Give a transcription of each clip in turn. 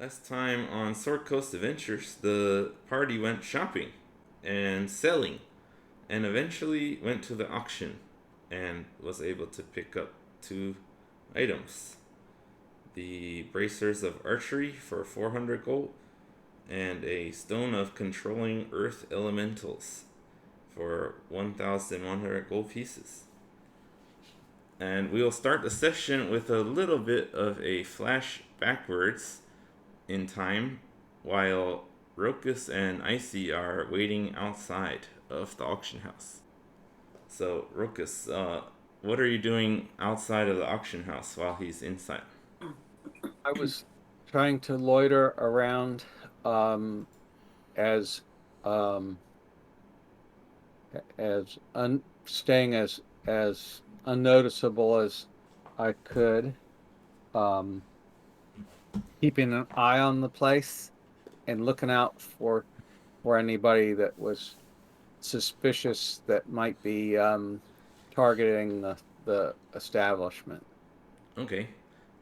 Last time on Sword Coast Adventures, the party went shopping and selling, and eventually went to the auction and was able to pick up two items: the bracers of archery for 400 gold, and a stone of controlling earth elementals for 1,100 gold pieces. And we will start the session with a little bit of a flash backwards in time while Rokus and Icy are waiting outside of the auction house. So, Rokus, what are you doing outside of the auction house while he's inside? I was trying to loiter around as um staying as unnoticeable as I could, um keeping an eye on the place and looking out for anybody that was suspicious that might be targeting the establishment. Okay.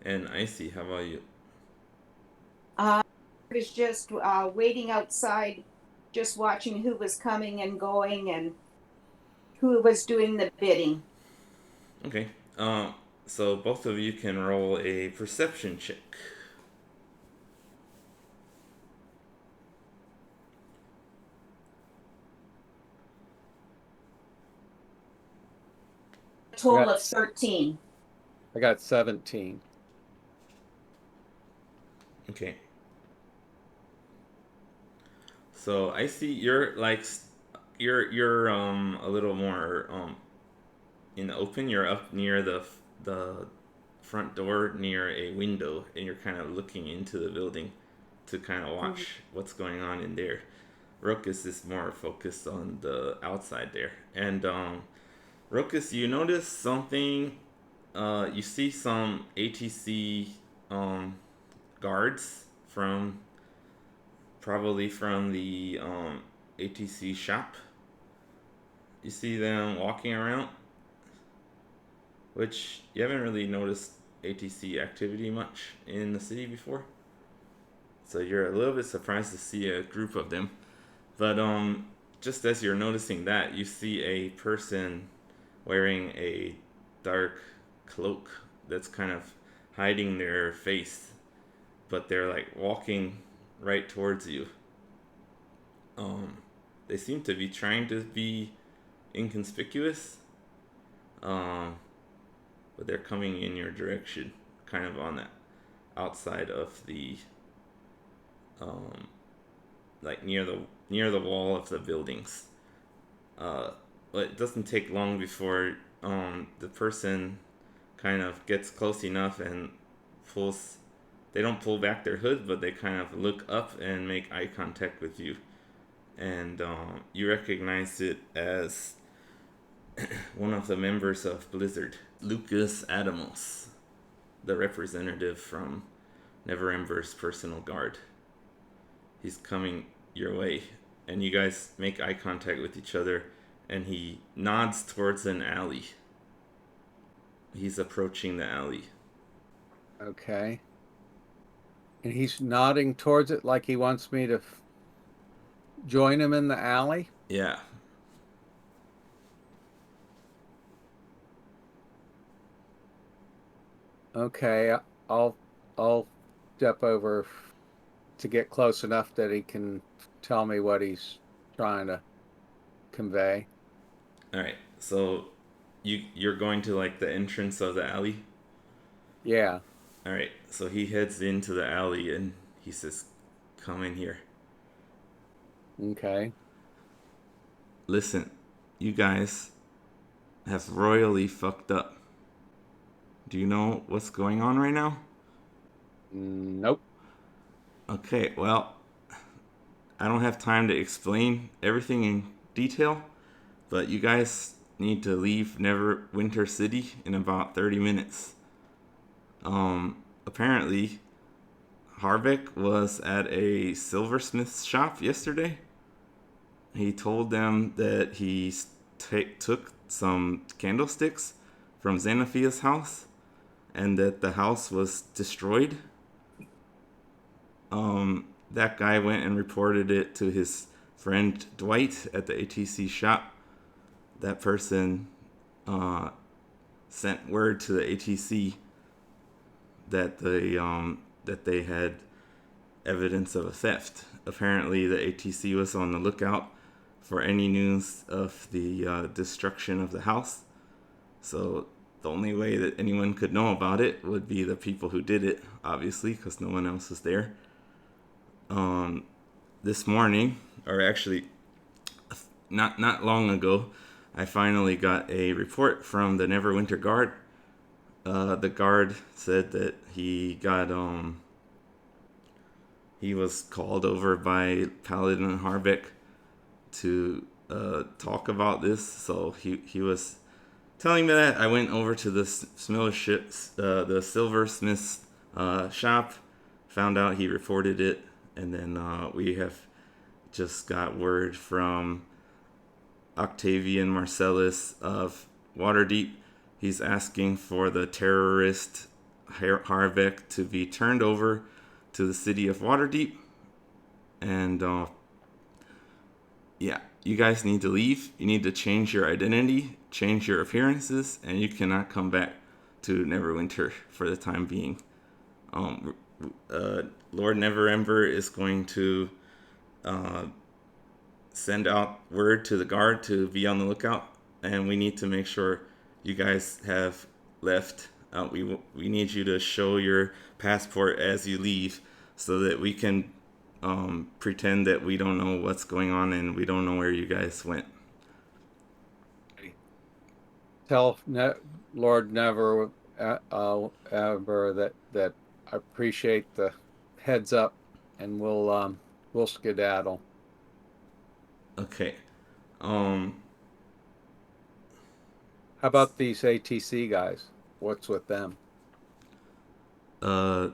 And Icy, how about you? I was just waiting outside, just watching who was coming and going and who was doing the bidding. Okay. So both of you can roll a perception check. A I total got of 13. I got 17. Okay. So I see you're like you're a little more in the open. You're up near the front door near a window, and you're kind of looking into the building to kind of Mhm. watch what's going on in there. Rokus is more focused on the outside there, and Rokus, you notice something. You see some ATC guards from probably from the ATC shop. You see them walking around, which you haven't really noticed ATC activity much in the city before. So you're a little bit surprised to see a group of them. But just as you're noticing that, you see a person wearing a dark cloak that's kind of hiding their face, but they're like walking right towards you. Um, they seem to be trying to be inconspicuous, um, but they're coming in your direction, kind of on that outside of the um, like near the wall of the buildings. Uh, but it doesn't take long before the person kind of gets close enough and pulls. They don't pull back their hood, but they kind of look up and make eye contact with you, and you recognize it as one of the members of Blizzard, Lucas Adamos, the representative from Neverwinter's personal guard. He's coming your way, and you guys make eye contact with each other, and he nods towards an alley. He's approaching the alley. Okay. And he's nodding towards it like he wants me to join him in the alley. Yeah. Okay, I'll I'll step over to get close enough that he can tell me what he's trying to convey. All right. So you're going to like the entrance of the alley. Yeah. All right. So he heads into the alley and he says, "Come in here. Okay. Listen, you guys have royally fucked up. Do you know what's going on right now?" Nope. Okay, well, I don't have time to explain everything in detail, but you guys need to leave Neverwinter City in about 30 minutes. Apparently, Harbeck was at a silversmith's shop yesterday. He told them that he took some candlesticks from Xanophia's house and that the house was destroyed. that guy went and reported it to his friend Dwight at the ATC shop. That person sent word to the ATC that they had evidence of a theft. Apparently, the ATC was on the lookout for any news of the destruction of the house. So the only way that anyone could know about it would be the people who did it, obviously, because no one else was there. This morning, or actually not long ago, I finally got a report from the Neverwinter Guard. The guard said that he was called over by Paladin Harbeck to talk about this. So he was telling me that. I went over to the the silversmith's shop, found out he reported it, and then we have just got word from Octavian Marcellus of Waterdeep. He's asking for the terrorist Harbeck to be turned over to the city of Waterdeep. And yeah, you guys need to leave. You need to change your identity, change your appearances, and you cannot come back to Neverwinter for the time being. Lord Neverember is going to send out word to the guard to be on the lookout, and we need to make sure you guys have left. We need you to show your passport as you leave, so that we can pretend that we don't know what's going on and we don't know where you guys went. Tell Lord Never ever that I appreciate the heads up, and we'll skedaddle. Okay. How about these ATC guys? What's with them? Yeah,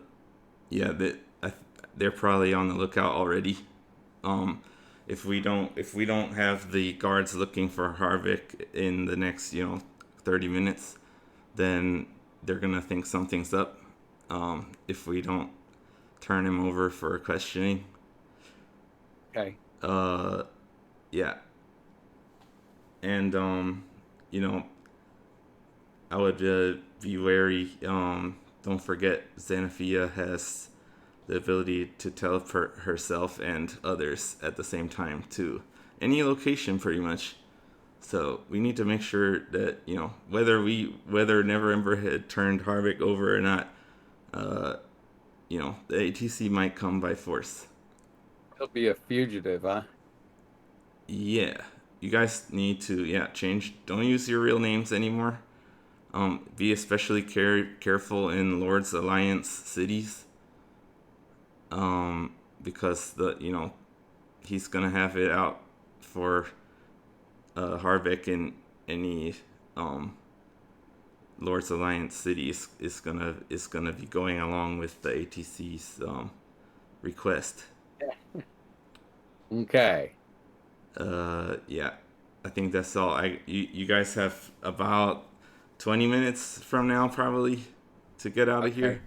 they're probably on the lookout already. If we don't have the guards looking for Harvick in the next 30 minutes, then they're gonna think something's up. If we don't turn him over for questioning. Okay. Yeah. And I would be wary. Don't forget, Xanathia has the ability to teleport herself and others at the same time to any location, pretty much. So we need to make sure that whether Neverember had turned Harvick over or not, the ATC might come by force. He'll be a fugitive, huh? Yeah, you guys need to change. Don't use your real names anymore. Be especially careful in Lord's Alliance cities. Because he's gonna have it out for Harbeck in any Lord's Alliance cities is gonna be going along with the ATC's request. Okay. Yeah, I think that's all. You guys have about 20 minutes from now probably to get out of here.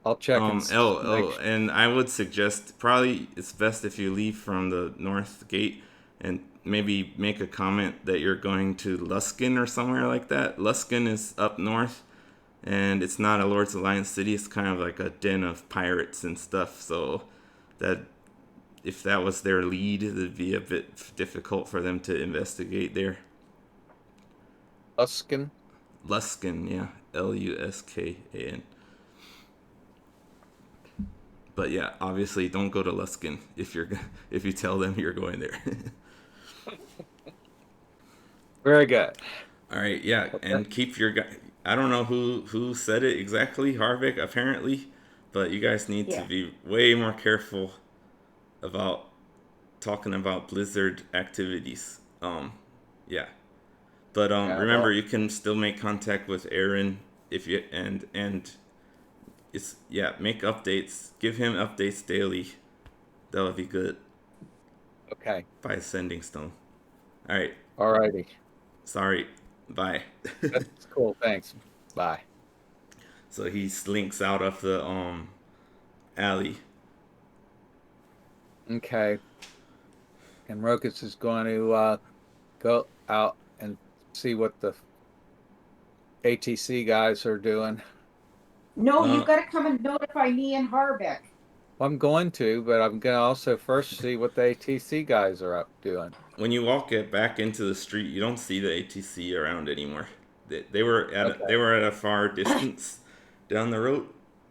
I'll check. And I would suggest probably it's best if you leave from the north gate and maybe make a comment that you're going to Luskan or somewhere like that. Luskan is up north, and it's not a Lord's Alliance city. It's kind of like a den of pirates and stuff. So that if that was their lead, it'd be a bit difficult for them to investigate there. Luskan, yeah, Luskan. But yeah, obviously, don't go to Luskan if you tell them you're going there. Very good. All right, yeah, okay. And keep your guy. I don't know who said it exactly, Harvick apparently, but you guys need to be way more careful about talking about Blizzard activities. Yeah. But remember, you can still make contact with Aaron if you and it's make updates. Give him updates daily. That would be good. Okay. By Sending Stone. All right. Alrighty. Sorry. Bye. That's cool. Thanks. Bye. So he slinks out of the alley. Okay. And Rokus is going to go out and see what the ATC guys are doing. No, you Uh, got to come and notify me and Harbeck. Well, I'm going to, but I'm going to also first see what the ATC guys are up doing. when you walk it back into the street, you don't see the ATC around anymore. They were at Okay. they were at a far distance down the road.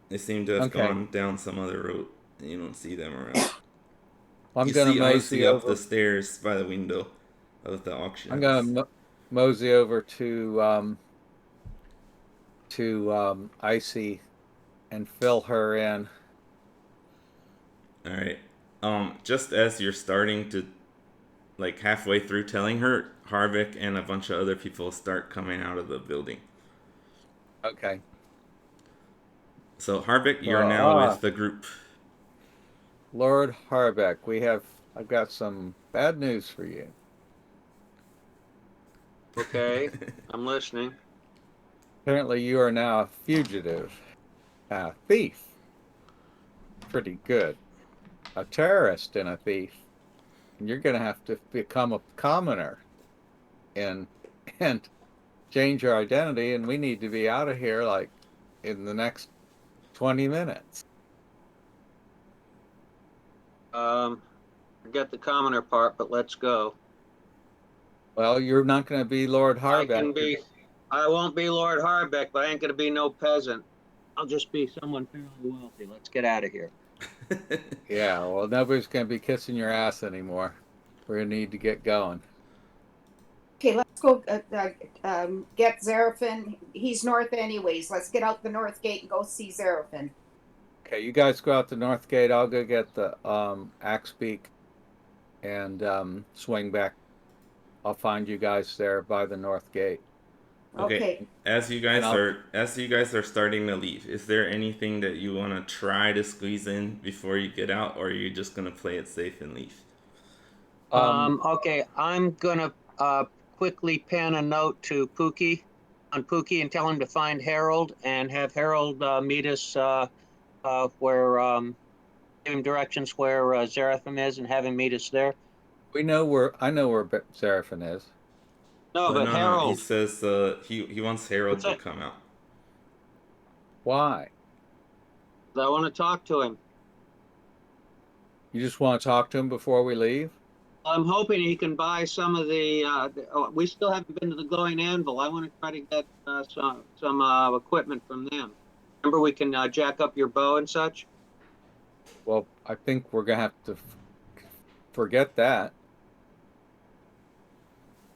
They seem to have Okay. gone down some other road, and you don't see them around. I'm You going to see mosey Icy up the over. stairs by the window of the auction I'm going house. to mosey over to Icy and fill her in. All right. Just as you're starting to, like, halfway through telling her, Harvick and a bunch of other people start coming out of the building. Okay. So Harvick, So, you're now with the group. Lord Harbeck, I've got some bad news for you. Okay, I'm listening. Apparently, you are now a fugitive, a thief. Pretty good. A terrorist and a thief. And you're going to have to become a commoner and and change your identity. And we need to be out of here like in the next 20 minutes. Forget the commoner part, but let's go. Well, you're not going to be Lord I Harbeck. can be, I won't be Lord Harbeck, but I ain't gonna be no peasant. I'll just be someone fairly wealthy. Let's get out of here. Yeah, well, nobody's going to be kissing your ass anymore. We're going to need to get going. Okay, let's go get Zarafin. He's north anyways. Let's get out the north gate and go see Zarafin. Okay, you guys go out the north gate. I'll go get the axe beak and swing back. I'll find you guys there by the north gate. Okay. Okay. As you And guys are starting to leave, is there anything that you want to try to squeeze in before you get out, or are you just gonna play it safe and leave? Okay, I'm gonna quickly pen a note to Pookie and tell him to find Harold and have Harold meet us where give him directions where Zerathim is and have him meet us there. I know where Seraphin is. No, but No. He Harold, says he wants what's Harold to that? come out. Why? I want to talk to him. You just want to talk to him before we leave? I'm hoping he can buy some of we still haven't been to the Glowing Anvil. I want to try to get some equipment from them. Remember, we can jack up your bow and such. Well, I think we're gonna have to forget that.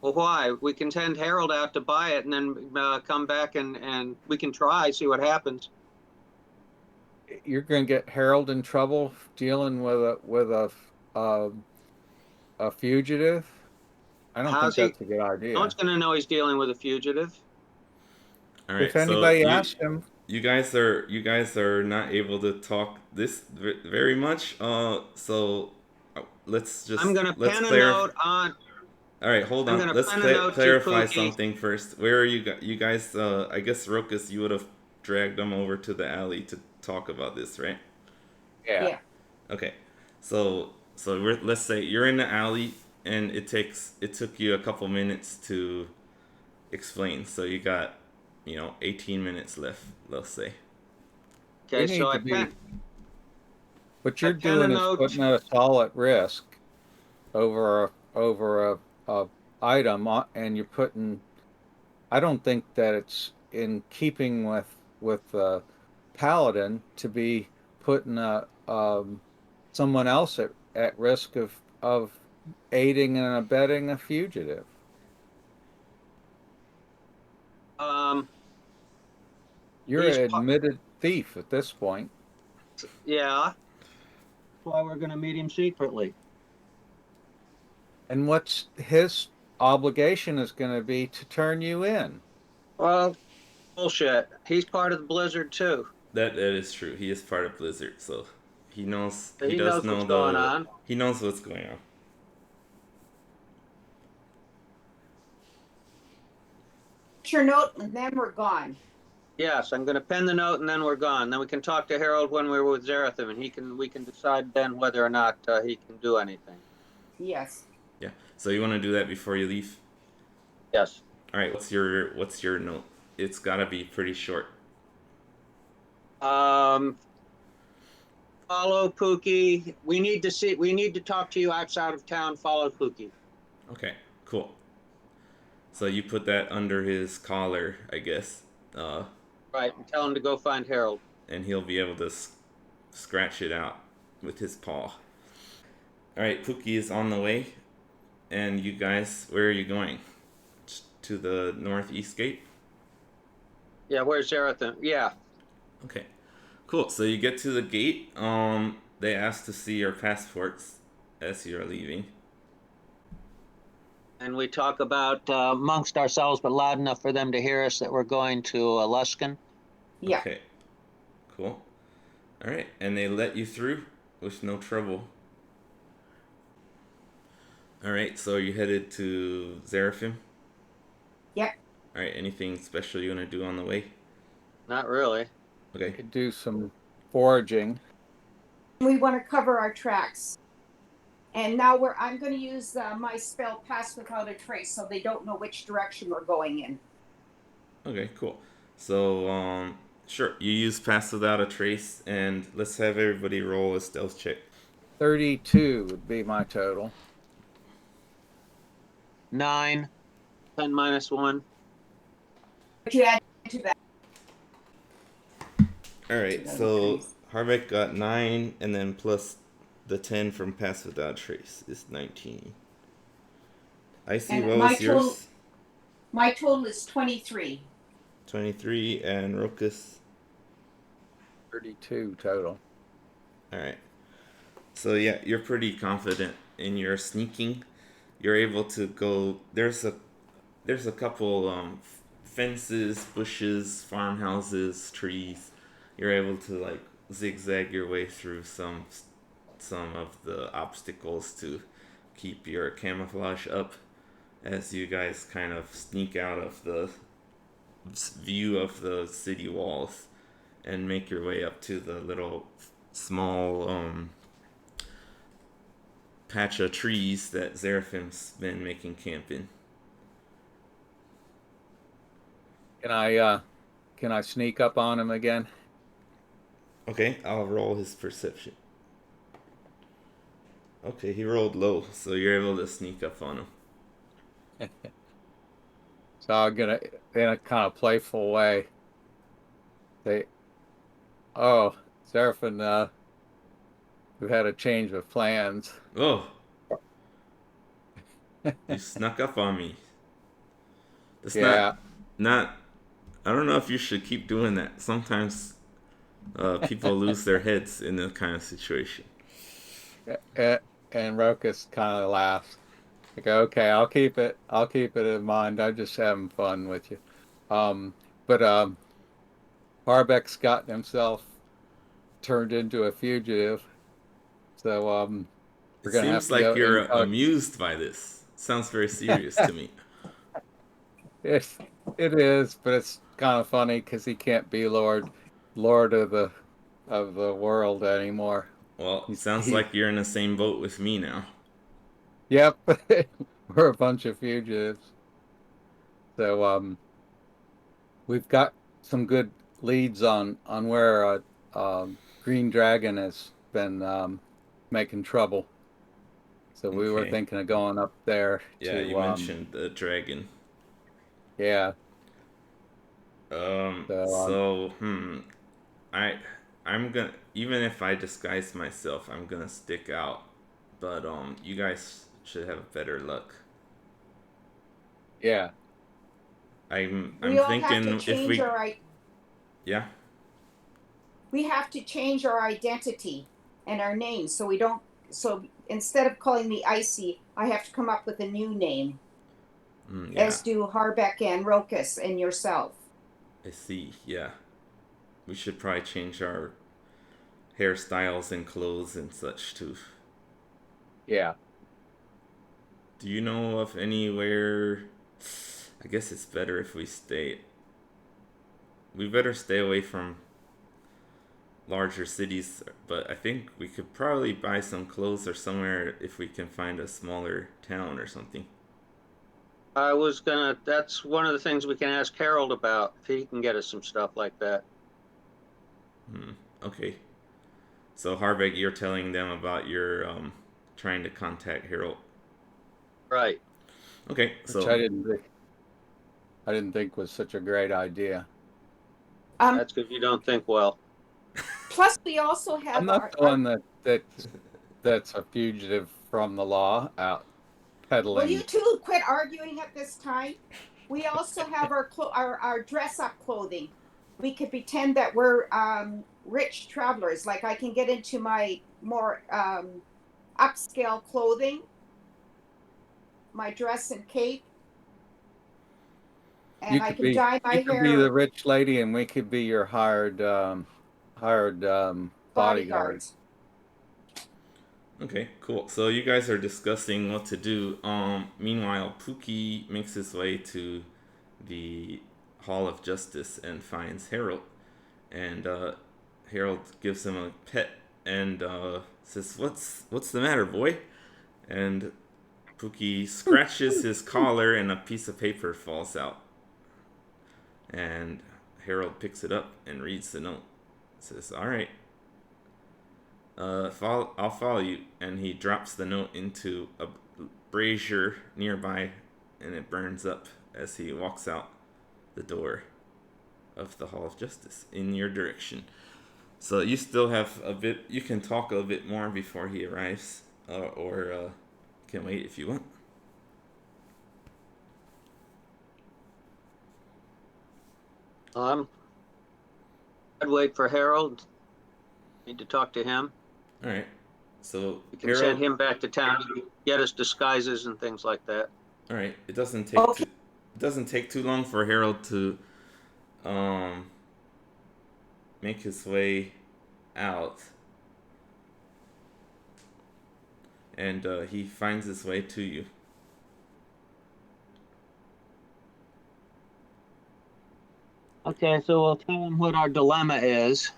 Well, why? We can send Harold out to buy it and then come back and we can try, see what happens. You're gonna get Harold in trouble dealing with a fugitive. I don't think How's he? that's a good No one's idea. going to know he's dealing with a fugitive. All If right. So anybody asks him, you guys are not able to talk this very much. So let's I'm just going to let's pen a clarify. note on. All right, hold I'm on. going to Let's pen a note to clarify Pookie. something first. Where are you guys? I guess Rokus, you would have dragged them over to the alley to talk about this, right? yeah, Yeah. Okay. Let's say you're in the alley, and it took you a couple minutes to explain. So you got 18 minutes left. Let's say. we Okay, so need to be. What I you're pen a doing is note. putting us all at risk over a item, and you're putting. I don't think that it's in keeping with paladin to be putting someone else at risk of aiding and abetting a fugitive. Um, You're he's an admitted thief at this point. yeah. That's why we're going to meet him secretly. And what's his obligation is going to be to turn you in. Well, bullshit. He's part of the Blizzard too. That is true. He is part of Blizzard, so he knows. So He he does knows know what's going the. on. He knows what's going on. Put your note and then we're gone. Yes, I'm going to pen the note and then we're gone. Then we can talk to Harold when we're with Zerathim, and we can decide then whether or not he can do anything. Yes. Yeah. So you want to do that before you leave? Yes. All right. What's your note? It's got to be pretty short. Follow Pookie. We need to talk to you outside of town. Follow Pookie. Okay. Cool. So you put that under his collar, I guess, Right, and tell him to go find Harold. and he'll be able to scratch it out with his paw. All right. Pookie is on the way, and you guys, where are you going? To the northeast gate. Yeah, where's Zerathim? Yeah. Okay. Cool. So you get to the gate. They ask to see your passports as you're leaving. And we talk about amongst ourselves, but loud enough for them to hear us, that we're going to Luskin. Yeah. Okay. Cool. All right, and they let you through with no trouble. All right, so you headed to Zeraphim. Yep. All right, anything special you want to do on the way? Not really. Okay. Could do some foraging. We want to cover our tracks. And now I'm going to use my spell Pass Without a Trace, so they don't know which direction we're going in. Okay, cool. So, sure, you use Pass Without a Trace, and let's have everybody roll a stealth check. 32 would be my total. 9, 10 minus 1. But you add to that. All right, so Harbeck got 9, and then plus the 10 from Pass Without a Trace is 19. Icy, And what my was yours? My total is 23. 23, and Rokus? 32 total. All right. So yeah, you're pretty confident in your sneaking. You're able to go. There's a couple fences, bushes, farmhouses, trees. You're able to like zigzag your way through some of the obstacles to keep your camouflage up as you guys kind of sneak out of the view of the city walls and make your way up to the little small patch of trees that Zeraphim's been making camp in. Can I sneak up on him again? Okay, I'll roll his perception. Okay, he rolled low, so you're able to sneak up on him. So I'm gonna, in a kind of playful way, say, "Oh, Seraphim, we've had a change of plans." Oh, you snuck up on me. That's Yeah. not. I don't know if you should keep doing that. Sometimes people lose their heads in that kind of situation. And Rokus kind of laughs. I go, "Okay, I'll keep it. I'll keep it in mind. I'm just having fun with you." But Harbeck's gotten himself turned into a fugitive, so we're It gonna have seems to go like you're incog. amused by this. Sounds very serious to me. It's, it is, but it's kind of funny because he can't be Lord of the world anymore. Well, He's sounds he. like you're in the same boat with me now. Yep, we're a bunch of fugitives. So we've got some good leads on where Green Dragon has been making trouble. So we were Okay. thinking of going up there Yeah, you to mentioned the dragon. yeah. Um, So so, hmm, I, I'm gonna, even if I disguise myself, I'm gonna stick out. But, you guys should have better luck. yeah. I'm We all have to thinking if change yeah, we have to change our identity and our name so we don't so instead of calling me Icy, I have to come up with a new name, yeah, as do Harbeck and Rokus and yourself. I see, yeah. We should probably change our hairstyles and clothes and such too. Yeah. Do you know of anywhere? I guess it's better if we stay we better stay away from larger cities, but I think we could probably buy some clothes or somewhere if we can find a smaller town or something. That's one of the things we can ask Harold about, if he can get us some stuff like that. Okay. So Harbeck, you're telling them about your trying to contact Harold. Right. Okay, Which so I didn't think was such a great idea. That's because you don't think well. Plus, we also have I'm not the one that's a fugitive from the law out Will you peddling. two quit arguing at this time? We also have our dress up clothing. We could pretend that we're rich travelers. Like I can get into my more upscale clothing, my dress and cape, and I can dye my You could be hair the rich lady, and we could be your hired bodyguard. bodyguards. okay, cool. So you guys are discussing what to do. Meanwhile, Pookie makes his way to the Hall of Justice and finds Harold. And Harold gives him a pet and says, "What's the matter, boy?" And Pookie scratches his collar, and a piece of paper falls out. And Harold picks it up and reads the note. Says, "All right, I'll follow you." And he drops the note into a brazier nearby, and it burns up as he walks out the door of the Hall of Justice in your direction. So you still have a bit. You can talk a bit more before he arrives, or can wait if you want. I'd wait for Harold. Need to talk to him. All right. So We can send Harold. him back to town to get us disguises and things like that. All right. It doesn't take Okay. it doesn't take too long for Harold to make his way out, and he finds his way to you. Okay, so we'll tell him what our dilemma is.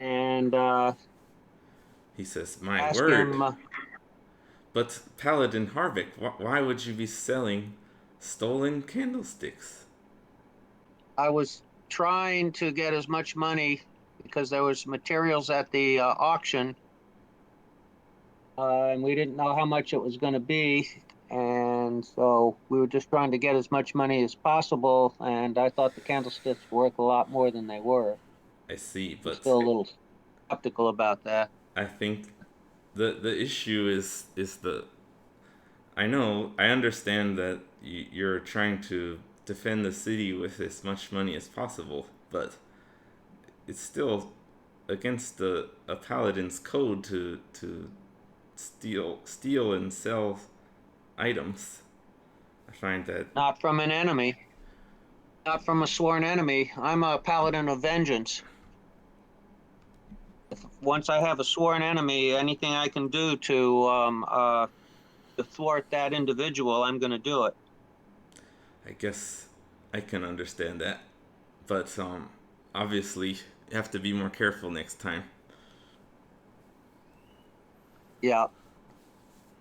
And He says, "My ask word." him. But Paladin Harvick, why would you be selling stolen candlesticks? I was trying to get as much money because there was materials at the auction, and we didn't know how much it was going to be, and so we were just trying to get as much money as possible. And I thought the candlesticks were worth a lot more than they were. I see, I'm but still a little skeptical about that. I think the issue is the I understand that you're trying to defend the city with as much money as possible, but it's still against a paladin's code to steal and sell items. I find that Not from an enemy, not from a sworn enemy. I'm a paladin of vengeance. Once I have a sworn enemy, anything I can do to thwart that individual, I'm going to do it. I guess I can understand that, but obviously you have to be more careful next time. Yeah,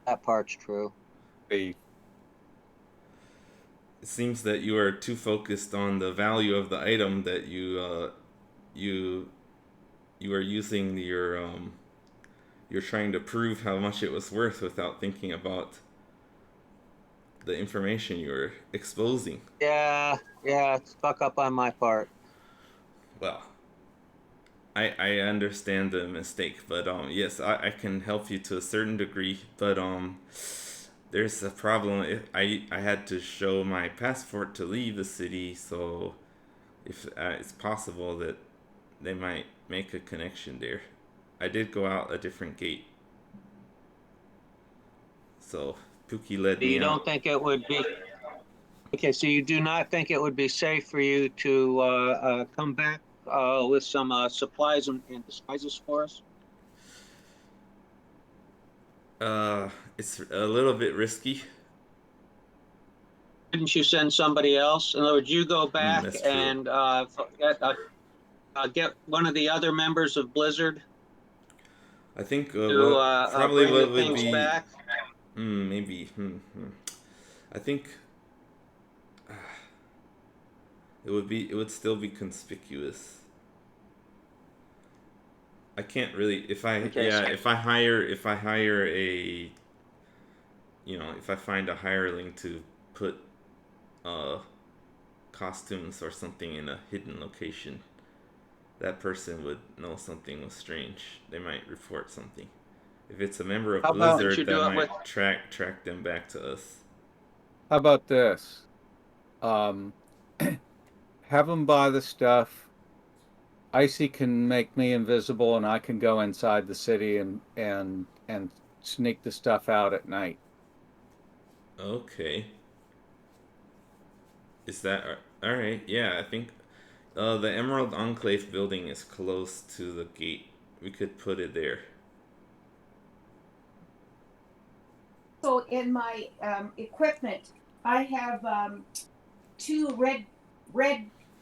that part's true. Thief. It seems that you are too focused on the value of the item that you are using you're trying to prove how much it was worth without thinking about the information you're exposing. Yeah, it's fuck up on my part. Well, I understand the mistake, but yes, I can help you to a certain degree, but there's a problem. I had to show my passport to leave the city, so if it's possible that they might make a connection there. I did go out a different gate, so Pookie led me You don't out. think it would be okay? So you do not think it would be safe for you to come back with some supplies and disguises for us? It's a little bit risky. Didn't you send somebody else? In other words, you go back That's true. and get one of the other members of Blizzard I think to probably bring the what would things be back. maybe I think it would still be conspicuous. I can't really Okay, so if I hire a if I find a hireling to put uh costumes or something in a hidden location, that person would know something was strange. They might report something. If it's a member of How about didn't you Blizzard, that do it with? might track them back to us. how about this? Um, have them buy the stuff. Icy can make me invisible, and I can go inside the city and sneak the stuff out at night. Okay. Is that all right? Yeah, I think the Emerald Enclave building is close to the gate. We could put it there. So in my equipment, I have two red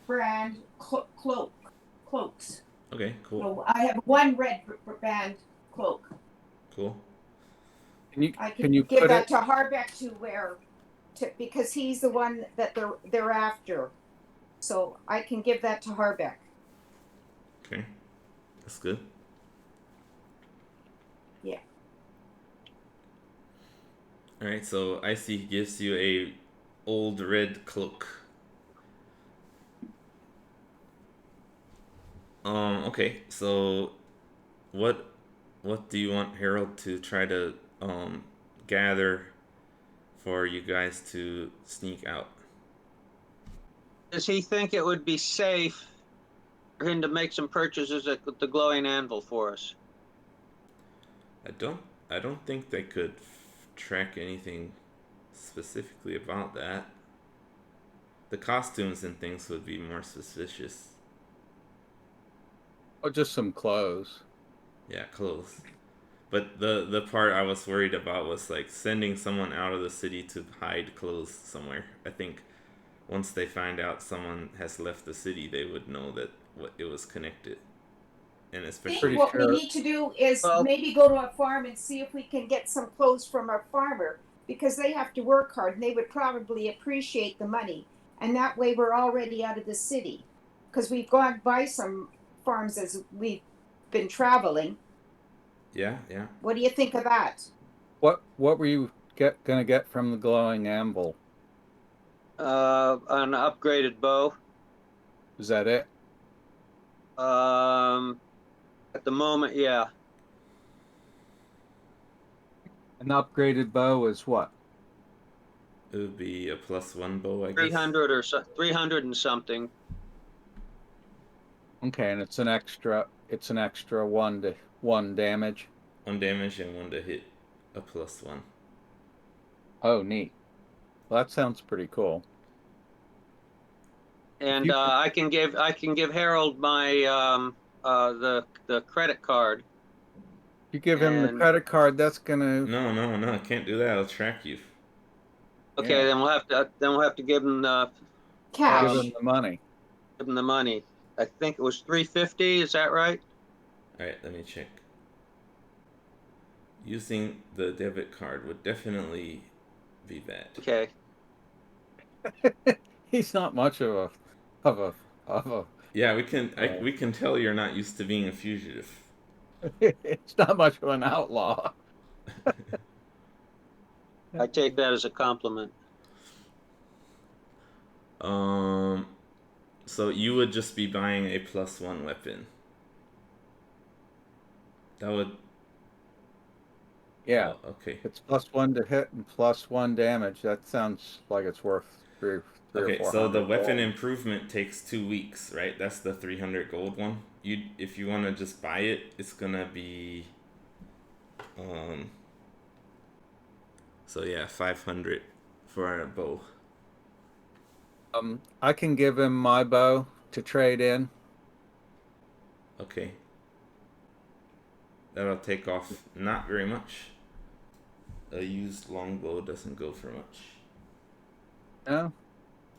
brand cloaks. Okay, cool. So I have one red brand cloak. Cool. I Can you give put that it? to Harbeck to wear, because he's the one that they're after. So I can give that to Harbeck. Okay. That's good. Yeah. All right, so Icy gives you a old red cloak. Okay. So what what do you want Harold to try to gather for you guys to sneak out? Does he think it would be safe for him to make some purchases at the glowing anvil for us? I don't I don't think they could track anything specifically about that. The costumes and things would be more suspicious. Or just some clothes? Yeah, clothes. But the part I was worried about was like sending someone out of the city to hide clothes somewhere. I think once they find out someone has left the city, they would know that it was connected. And I especially think Pretty what we sure. need to do is Well, maybe go to a farm and see if we can get some clothes from our farmer, because they have to work hard and they would probably appreciate the money. And that way we're already out of the city, because we've gone by some farms as we've been traveling. yeah, yeah. What do you think of that? What were you gonna get from the glowing anvil? an upgraded bow. Is that it? Um, at the moment, yeah, An upgraded bow is what? It would be a +1 bow, I three guess. hundred or so, 300 and something. Okay, and it's an extra. It's an extra 1 damage. 1 damage and 1 to hit. A +1. Oh, neat. Well, that sounds pretty cool. If And you I can give Harold my the credit card. you give him the And credit card, that's gonna No, I can't do that. I'll track you. okay, yeah, then we'll have to give him give Cash. him the money. the money. I think it was 350. Is that right? Alright, let me check. Using the debit card would definitely be bad. Okay. He's not much of a of a. Yeah, Uh, we can tell you're not used to being a fugitive. it's not much of an outlaw. I take that as a compliment. Um, so you would just be buying a +1 weapon. That would. Yeah, Oh, okay. it's +1 to hit and +1 damage. That sounds like it's worth three or Okay, four so the hundred weapon gold. improvement takes 2 weeks, right? That's the 300 gold one. If you want to just buy it, it's gonna be, um. So yeah, 500 for a bow. I can give him my bow to trade in. Okay. That'll take off not very much. A used longbow doesn't go for much. No,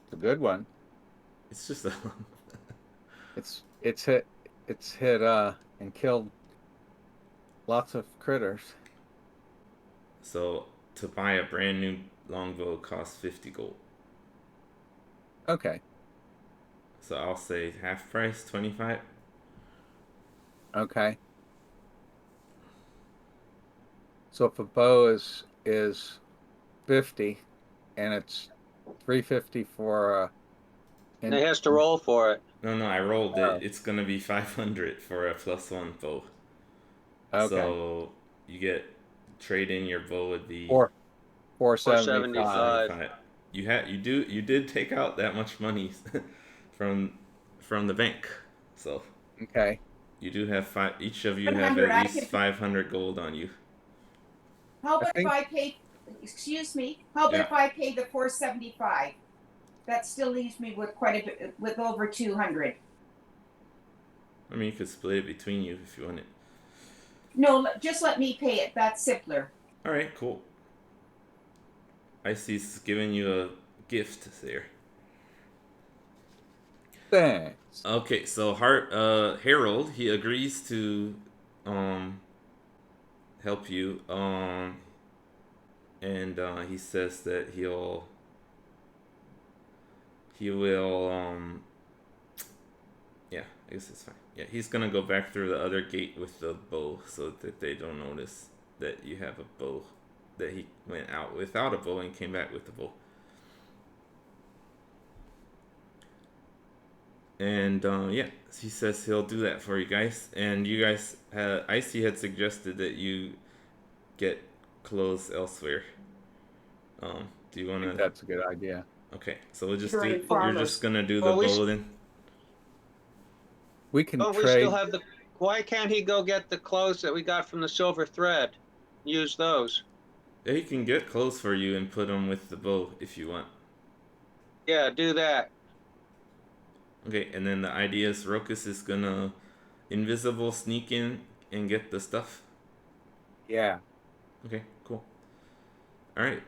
it's a good one. It's just a. It's hit and killed lots of critters. So to buy a brand new longbow costs 50 gold. Okay. So I'll say half price, 25. Okay. So if a bow is 50 and it's 350 for And he has to roll for it. No, I rolled it. It's gonna be 500 for a +1 bow. okay. So you get trade in your bow would be 475. 475. You did take out that much money from the bank. So Okay. you do have five. Each of you have 100. at I least could. 500 gold on you. How I about if think I pay? Excuse me. How about Yeah. if I pay the 475? That still leaves me with quite a bit, with over 200. I mean, you could split it between you if you want it. No, just let me pay it. That's simpler. All right, cool. Icy's giving you a gift there. thanks. Okay, so Harold, he agrees to help you and he says that he will yeah, I guess it's fine. Yeah, he's gonna go back through the other gate with the bow so that they don't notice that you have a bow, that he went out without a bow and came back with the bow. And yeah, he says he'll do that for you guys. And you guys, Icy had suggested that you get clothes elsewhere. Do you I want think to? that's a good idea. Okay, so we'll just Very do. You're farmers. just gonna do the Well, we bow then. We can Oh, we trade. still have the. Why can't he go get the clothes that we got from the Silver Thread? Use those. Yeah, he can get clothes for you and put them with the bow if you want. Yeah, do that. Okay, and then the idea is Rokus is gonna invisible sneak in and get the stuff. Yeah. Okay, cool. All right.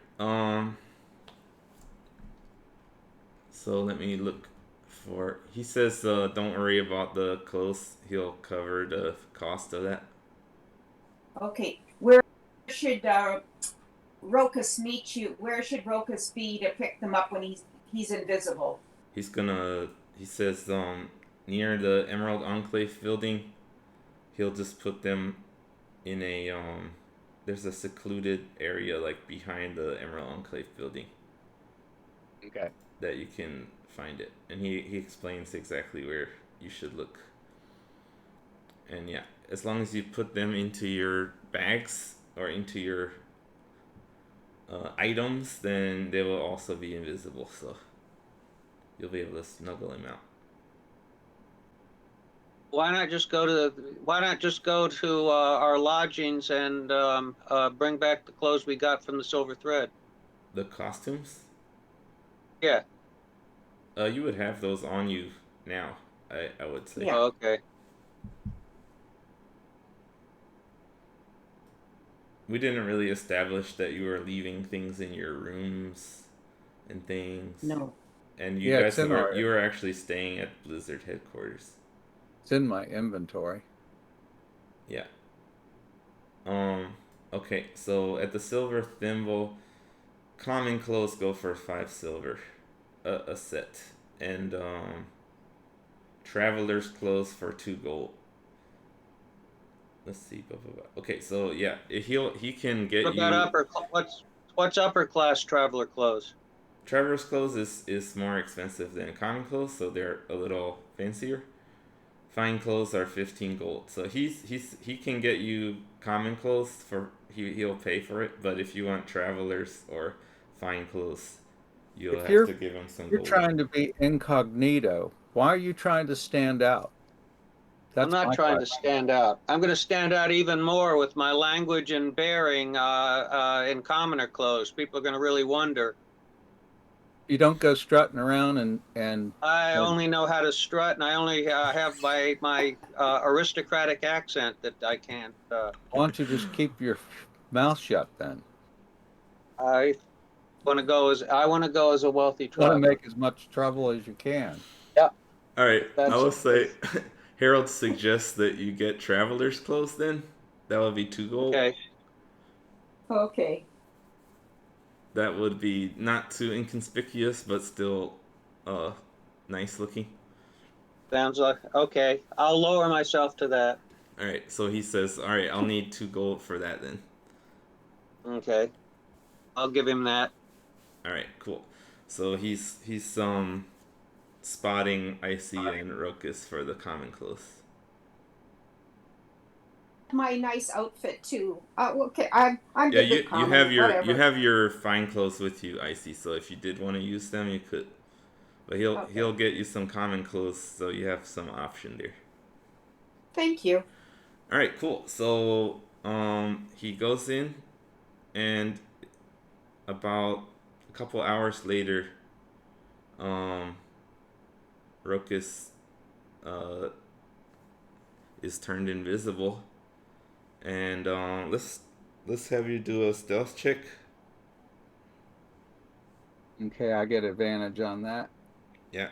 So let me look for. He says, "Don't worry about the clothes. He'll cover the cost of that." Okay. Where should Rokus meet you? Where should Rokus be to pick them up when he's invisible? He's gonna. He says, near the Emerald Enclave building. He'll just put them in a There's a secluded area like behind the Emerald Enclave building Okay. that you can find it, and he explains exactly where you should look. And yeah, as long as you put them into your bags or into your items, then they will also be invisible, so you'll be able to snuggle him out. Why not just go to our lodgings and bring back the clothes we got from the Silver Thread? The costumes, Yeah. you would have those on you now, I would say. Yeah. Oh, okay. We didn't really establish that you were leaving things in your rooms and things. No. And you Yeah, guys it's in our- you were actually staying at Blizzard headquarters. It's in my inventory. Yeah. Okay, so at the Silver Thimble, common clothes go for 5 silver a set. And traveler's clothes for 2 gold. Let's see. Blah, blah, blah. Okay, so yeah, he can get What you. about what's upper class traveler clothes? Traveler's clothes is more expensive than common clothes, so they're a little fancier. Fine clothes are 15 gold. So he can get you common clothes for he'll pay for it, but if you want travelers or fine clothes, you'll If have to give him some You're gold. trying to be incognito. Why are you trying to stand out? I'm not my trying to question. stand out. I'm going to stand out even more with my language and bearing in commoner clothes. People are going to really wonder. You don't go strutting around and I only know how to strut, and I only have my aristocratic accent that I can't. why don't you just keep your mouth shut then? I I want to go as a wealthy Want to traveler. make as much trouble as you can. All right, I That's will say, Harold suggests that you get traveler's clothes. Then that would be 2 gold. okay. Okay. That would be not too inconspicuous, but still, nice looking. Sounds like okay. I'll lower myself to that. All right, so he says, "All right, I'll need 2 gold for that then." Okay. I'll give him that. All right, cool. So he's spotting Icy and Rokus for the common clothes. My nice outfit too. Okay, I'm Yeah, good with you common. have your Whatever. you have your fine clothes with you, Icy. So if you did want to use them, you could. But he'll Okay. he'll get you some common clothes, so you have some option there. Thank you. All right, cool. So he goes in, and about a couple hours later, Rokus is turned invisible, and let's have you do a stealth check. Okay, I get advantage on that. Yeah.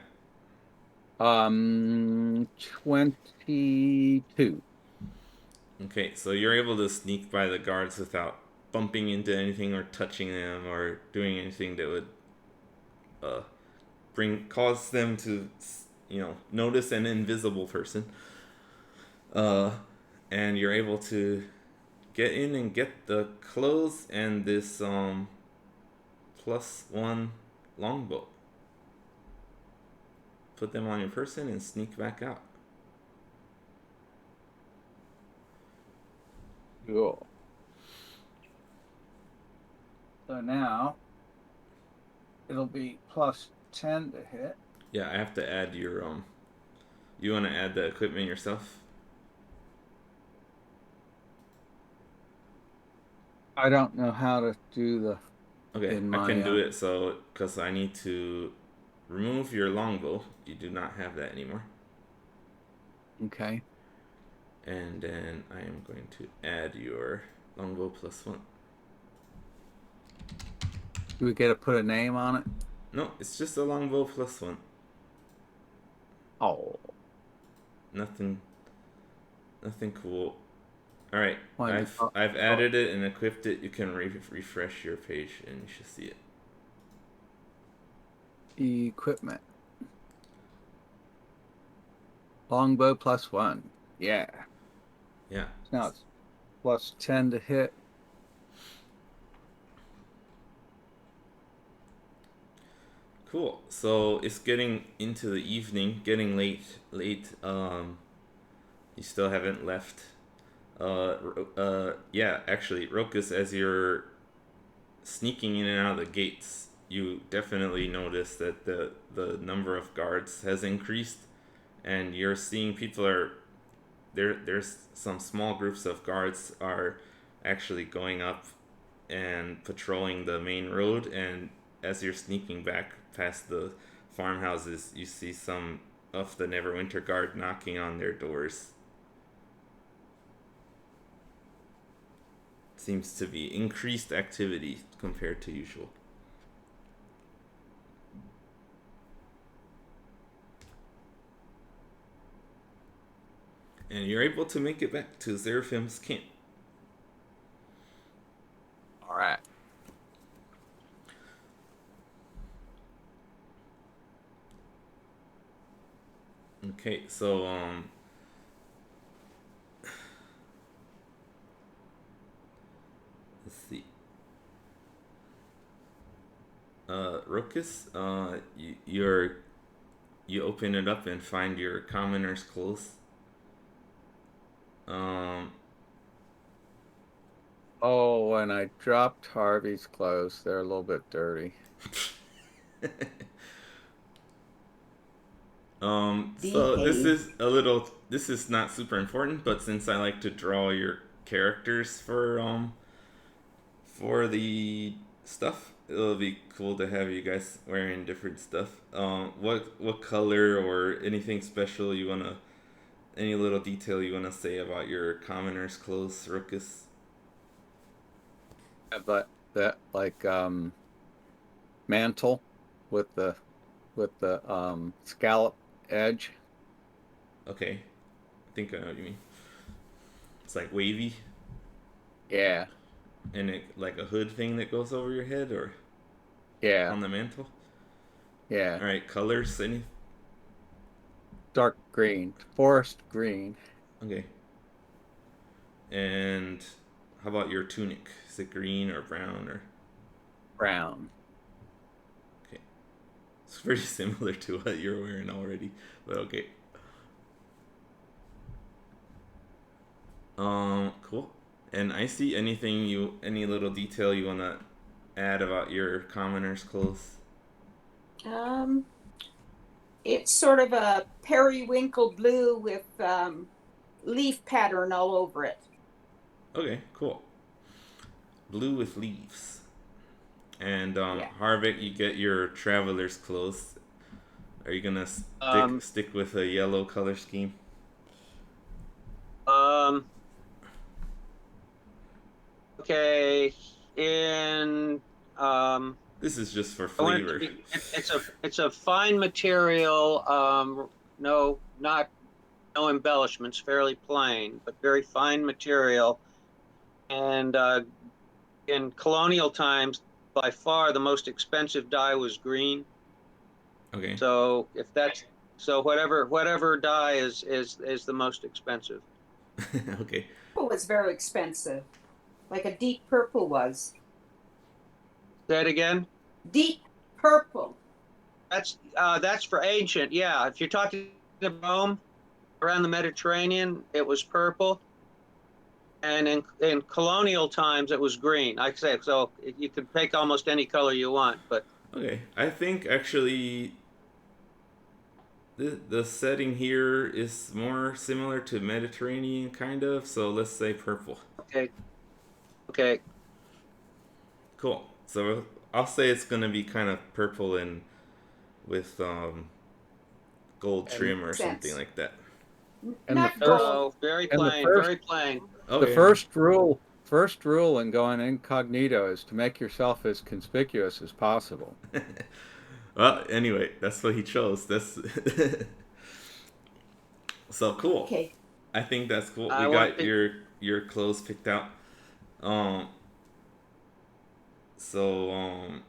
22. Okay, so you're able to sneak by the guards without bumping into anything or touching them or doing anything that would cause them to notice an invisible person. And you're able to get in and get the clothes and this +1 longbow. Put them on your person and sneak back out. Cool. So now it'll be +10 to hit. Yeah, I have to add your You want to add the equipment yourself? I don't know how to do the. Okay, In I can my, do it. So because I need to remove your longbow. You do not have that anymore. Okay. And then I am going to add your longbow +1. Do we get to put a name on it? No, it's just a longbow +1. Oh. Nothing cool. All right, Why I've added it and equipped it. You can refresh your page and you should see it. Equipment. Longbow +1. Yeah. Yeah. Now it's +10 to hit. Cool. So it's getting into the evening, getting late. You still haven't left. Yeah, actually, Rokus, as you're sneaking in and out of the gates, you definitely notice that the number of guards has increased, and you're seeing people are there's some small groups of guards are actually going up and patrolling the main road, and as you're sneaking back past the farmhouses, you see some of the Neverwinter Guard knocking on their doors. Seems to be increased activity compared to usual. And you're able to make it back to Seraphim's camp. All right. Okay, so let's see. Rokus, you open it up and find your commoner's clothes. Oh, and I dropped Harvey's clothes. They're a little bit dirty. So this is not super important, but since I like to draw your characters for the stuff, it'll be cool to have you guys wearing different stuff. What color or anything special any little detail you wanna say about your commoner's clothes, Ruckus? But that mantle with the scallop edge. Okay. I think I know what you mean. It's like wavy Yeah, and it like a hood thing that goes over your head or yeah, on the mantle. yeah. All right, colors. Any? Dark green, forest green. Okay. And how about your tunic? Is it green or brown or? Brown. Okay. It's pretty similar to what you're wearing already, but okay. Cool. And I see any little detail you wanna add about your commoner's clothes? Um, it's sort of a periwinkle blue with leaf pattern all over it. Okay, cool. Blue with leaves. And Yeah. Harvick, you get your traveler's clothes. Are you gonna Um, stick with a yellow color scheme? um, okay. In This is just for I want it to flavor. be. It's a fine material. No, not no embellishments. Fairly plain, but very fine material. And in colonial times, by far the most expensive dye was green. Okay. So if that's so, whatever dye is the most expensive. Okay. Purple was very expensive, like a deep purple was. Say it again. Deep purple. That's for ancient. Yeah, if you're talking about Rome around the Mediterranean, it was purple, and in colonial times it was green. Like I say, so you can pick almost any color you want, but Okay. I think actually the setting here is more similar to Mediterranean kind of, so let's say purple. okay, okay. Cool. So I'll say it's gonna be kind of purple and with gold And trim or something Sense. like that. And the Not first gold. So very and the plain, first very plain. Oh the yeah. first rule in going incognito is to make yourself as conspicuous as possible. Well, anyway, that's what he chose. That's so cool. Okay. I think that's cool. We I want got to. your clothes picked out. Um. So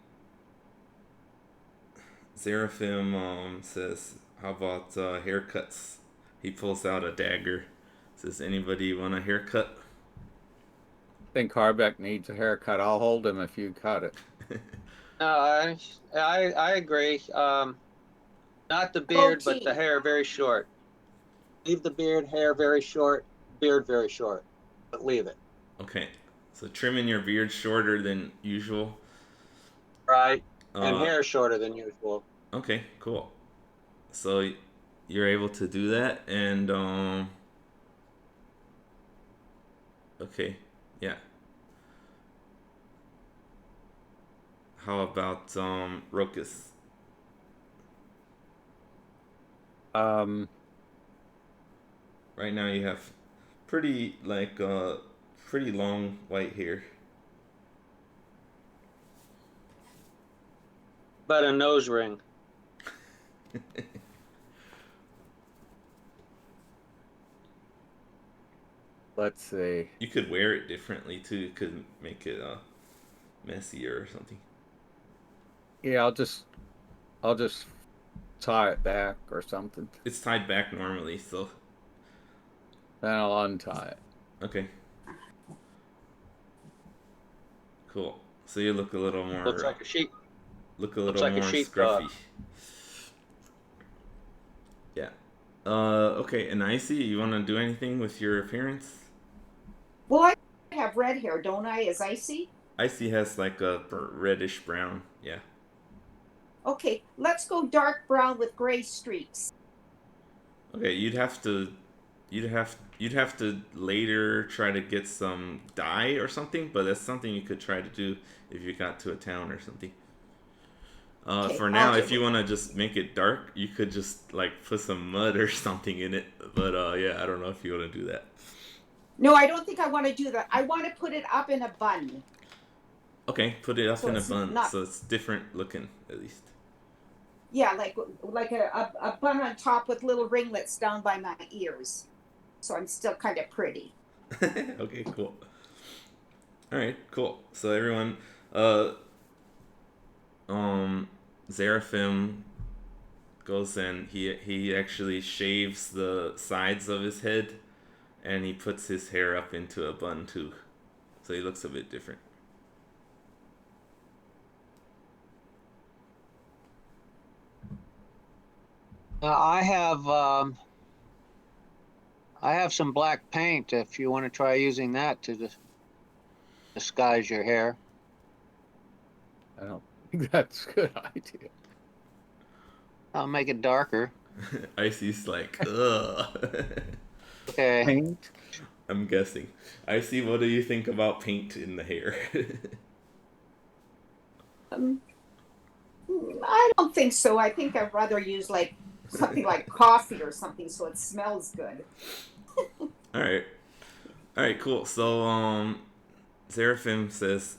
Seraphim says, "How about haircuts?" He pulls out a dagger. Says, "Anybody want a haircut?" I think Harbeck needs a haircut. I'll hold him if you cut it. No, I agree. Not the beard, but the Goatee. hair very short. Leave the beard, hair very short, beard very short, but leave it. Okay. So trimming your beard shorter than usual. Right. And Uh. hair shorter than usual. Okay. Cool. So you're able to do that, and okay. Yeah. How about Rokus? Um, Right now you have pretty pretty long white hair. But a nose ring. let's see. You could wear it differently too. You could make it messier or something. Yeah, I'll just tie it back or something. It's tied back normally, so Then I'll untie it. okay. Cool. So you look a little more Looks like a sheep. look a Looks little like a more sheepdog. scruffy. Yeah. Okay, and Icy, you want to do anything with your appearance? Well, I have red hair, don't I, as Icy? Icy has like a reddish brown. Yeah. Okay, let's go dark brown with gray streaks. Okay, you'd have to later try to get some dye or something, but that's something you could try to do if you got to a town or something. Okay, For now, if you want to just make it dark, you could just like put some mud or something in it. But yeah, I don't know if you want to do that. No, I don't think I want to do that. I want to put it up in a bun. Okay, put it up So in a it's bun, not, so it's different looking at least. yeah, like a bun on top with little ringlets down by my ears. So I'm still kind of pretty. Okay, cool. All right, cool. So everyone, uh, um, Seraphim goes and he actually shaves the sides of his head, and he puts his hair up into a bun too, so he looks a bit different. I have some black paint if you want to try using that to disguise your hair. I don't think that's a good idea. I'll make it darker. Icy's like, ugh. Okay. Paint? I'm guessing. Icy, what do you think about paint in the hair? Um, I don't think so. I think I'd rather use like something like coffee or something so it smells good. All right. All right, cool. So, Seraphim says,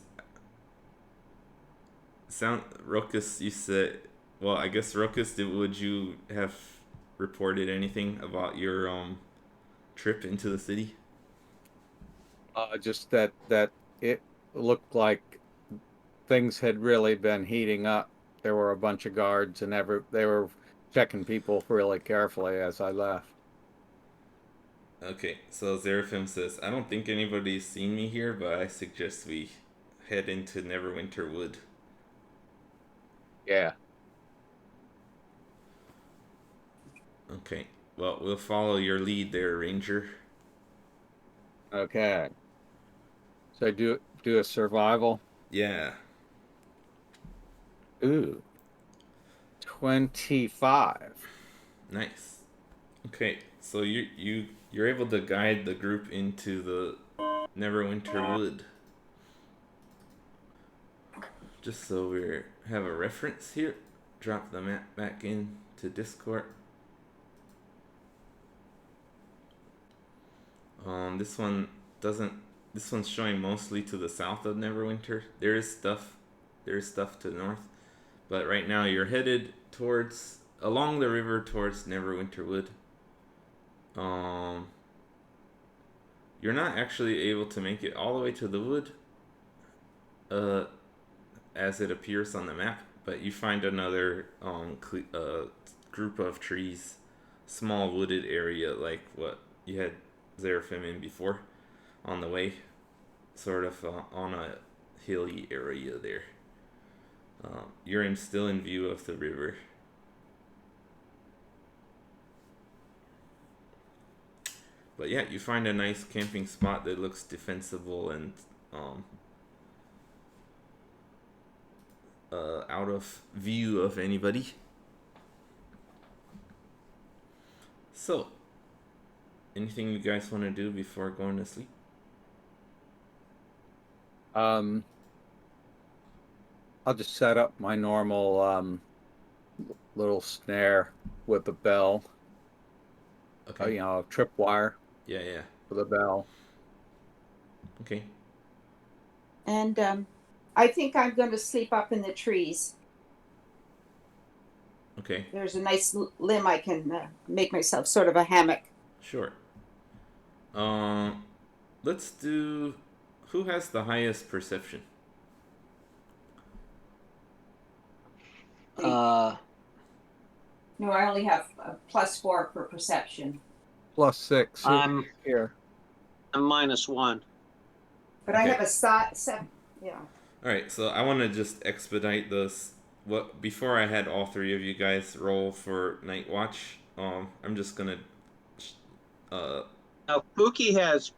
"Sound Rokus." You said, well, I guess Rokus. Would you have reported anything about your trip into the city? Just that it looked like things had really been heating up. There were a bunch of guards, and they were checking people really carefully as I left. Okay, so Seraphim says, "I don't think anybody's seen me here, but I suggest we head into Neverwinter Wood." Yeah. Okay. Well, we'll follow your lead there, Ranger. Okay. So do a survival. Yeah. Ooh, 25. Nice. Okay, so you're able to guide the group into the Neverwinter Wood. Just so we have a reference here, drop the map back into Discord. This one doesn't. This one's showing mostly to the south of Neverwinter. There is stuff to the north, but right now you're headed towards along the river towards Neverwinter Wood. Um, you're not actually able to make it all the way to the wood, uh, as it appears on the map, but you find another group of trees, small wooded area like what you had Seraphim in before, on the way, sort of on a hilly area there. You're still in view of the river. But yeah, you find a nice camping spot that looks defensible and um, out of view of anybody. So, anything you guys want to do before going to sleep? I'll just set up my normal little snare with the bell. Okay. A tripwire Yeah, yeah. for the bell. Okay. And I think I'm going to sleep up in the trees. Okay. There's a nice limb I can make myself sort of a hammock. Sure. Let's do. Who has the highest perception? Uh, No, I only have a +4 for perception. +6 I'm here. -1. But I have a 7. Yeah. All right. So I want to just expedite this. What before I had all three of you guys roll for night watch. I'm just gonna. Now Pookie has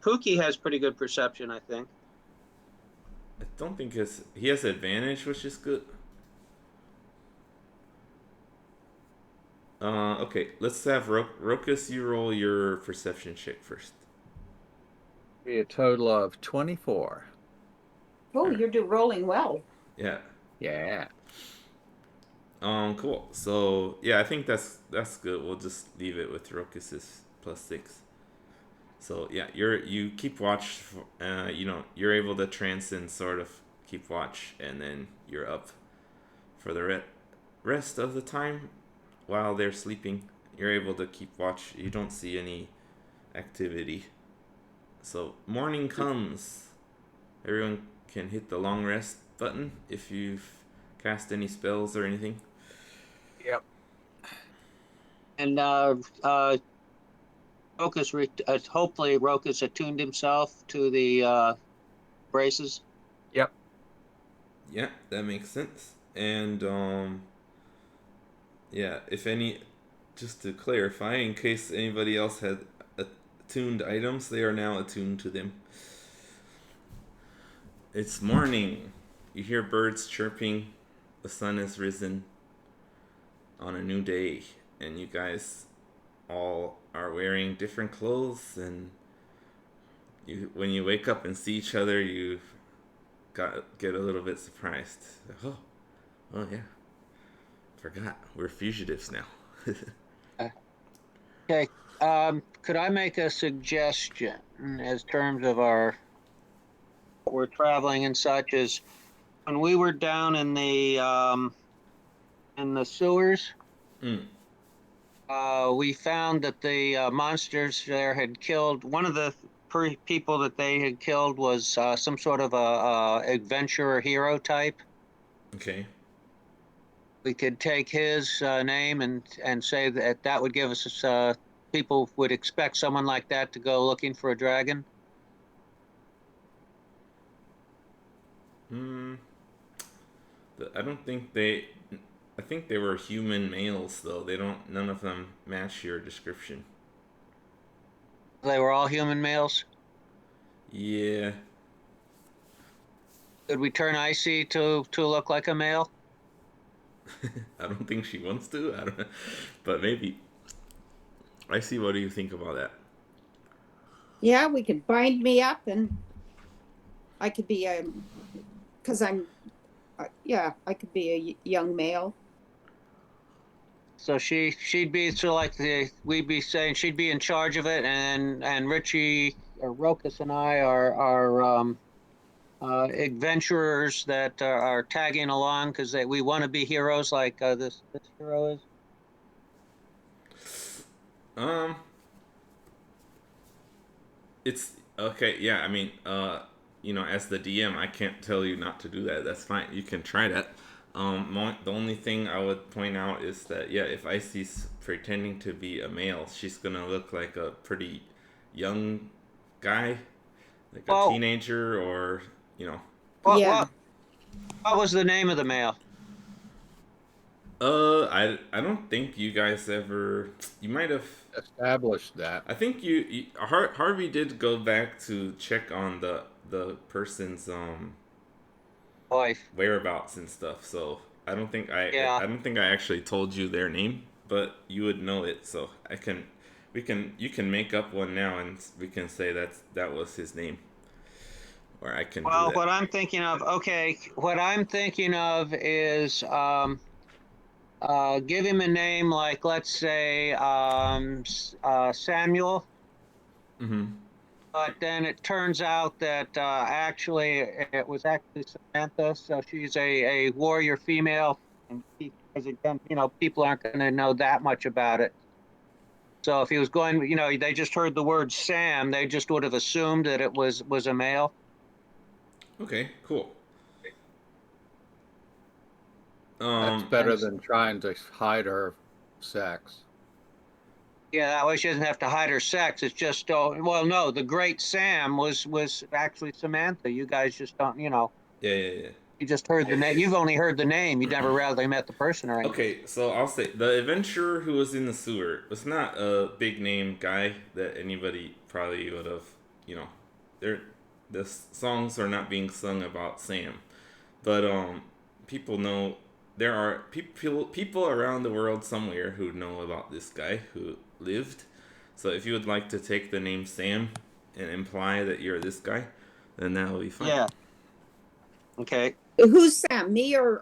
pretty good perception, I think. I don't think he has advantage, which is good. Okay, let's have Rokus. You roll your perception check first. Be a total of 24. Oh, you're rolling well. Yeah. Yeah. Cool. So yeah, I think that's good. We'll just leave it with Rokus's +6. So yeah, you keep watch. You're able to trance and sort of keep watch, and then you're up for the rest of the time while they're sleeping. You're able to keep watch. You don't see any activity. So morning comes. Everyone can hit the long rest button if you've cast any spells or anything. Yep. And Rokus, hopefully Rokus attuned himself to the braces. Yep. Yeah, that makes sense. And yeah, if any, just to clarify, in case anybody else had attuned items, they are now attuned to them. It's morning. You hear birds chirping. The sun has risen on a new day, and you guys all are wearing different clothes, and when you wake up and see each other, you get a little bit surprised. Oh yeah, forgot we're fugitives now. Okay. Could I make a suggestion as terms of we're traveling and such? Is when we were down in the sewers, we found that the monsters there had killed one of the people that they had killed was some sort of a adventurer hero type. Okay. We could take his name and say that would give us people would expect someone like that to go looking for a dragon. I don't think they. I think they were human males though. None of them match your description. They were all human males. Yeah. Could we turn Icy to look like a male? I don't think she wants to. I don't know. But maybe. I see. What do you think about that? Yeah, we could bind me up, and I could be because I'm, I could be a young male. So she'd be we'd be saying she'd be in charge of it, and Richie or Rokus and I are adventurers that are tagging along because we want to be heroes like this hero is. It's okay. Yeah, I mean, as the DM, I can't tell you not to do that. That's fine. You can try that. The only thing I would point out is that if Icy's pretending to be a male, she's gonna look like a pretty young guy, like a teenager, or What was the name of the male? I don't think you guys ever. You might have established that. I think Harvey did go back to check on the person's wife whereabouts and stuff. So I don't think I actually told you their name, but you would know it. So you can make up one now, and we can say that was his name. Or I can. Well, what I'm thinking of is give him a name like, let's say, Samuel. Mm-hmm. But then it turns out that it was actually Samantha. So she's a warrior female, and because again, people aren't going to know that much about it. So if he was going, they just heard the word Sam, they just would have assumed that it was a male. Okay, cool. That's better than trying to hide her sex. Yeah, that way she doesn't have to hide her sex. It's just, no, the great Sam was actually Samantha. You guys just don't, Yeah. You just heard the name. You've only heard the name. You never really met the person or anything. Okay, so I'll say the adventurer who was in the sewer was not a big name guy that anybody probably would have, the songs are not being sung about Sam, but people know there are people around the world somewhere who know about this guy who lived. So if you would like to take the name Sam and imply that you're this guy, then that will be fine. Yeah. Okay. Who's Sam? Me or?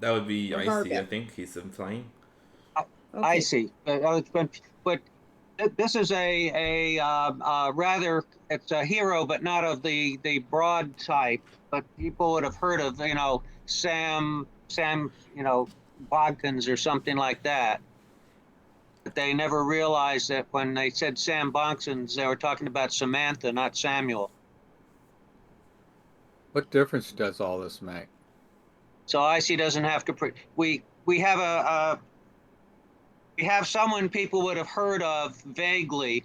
That would be Icy. Barbara? I think he's implying. Okay. I see. But This is rather, it's a hero, but not of the broad type. But people would have heard of, Sam, Bodkins or something like that. But they never realized that when they said Sam Bodkins, they were talking about Samantha, not Samuel. What difference does all this make? So Icy doesn't have to. We have we have someone people would have heard of vaguely.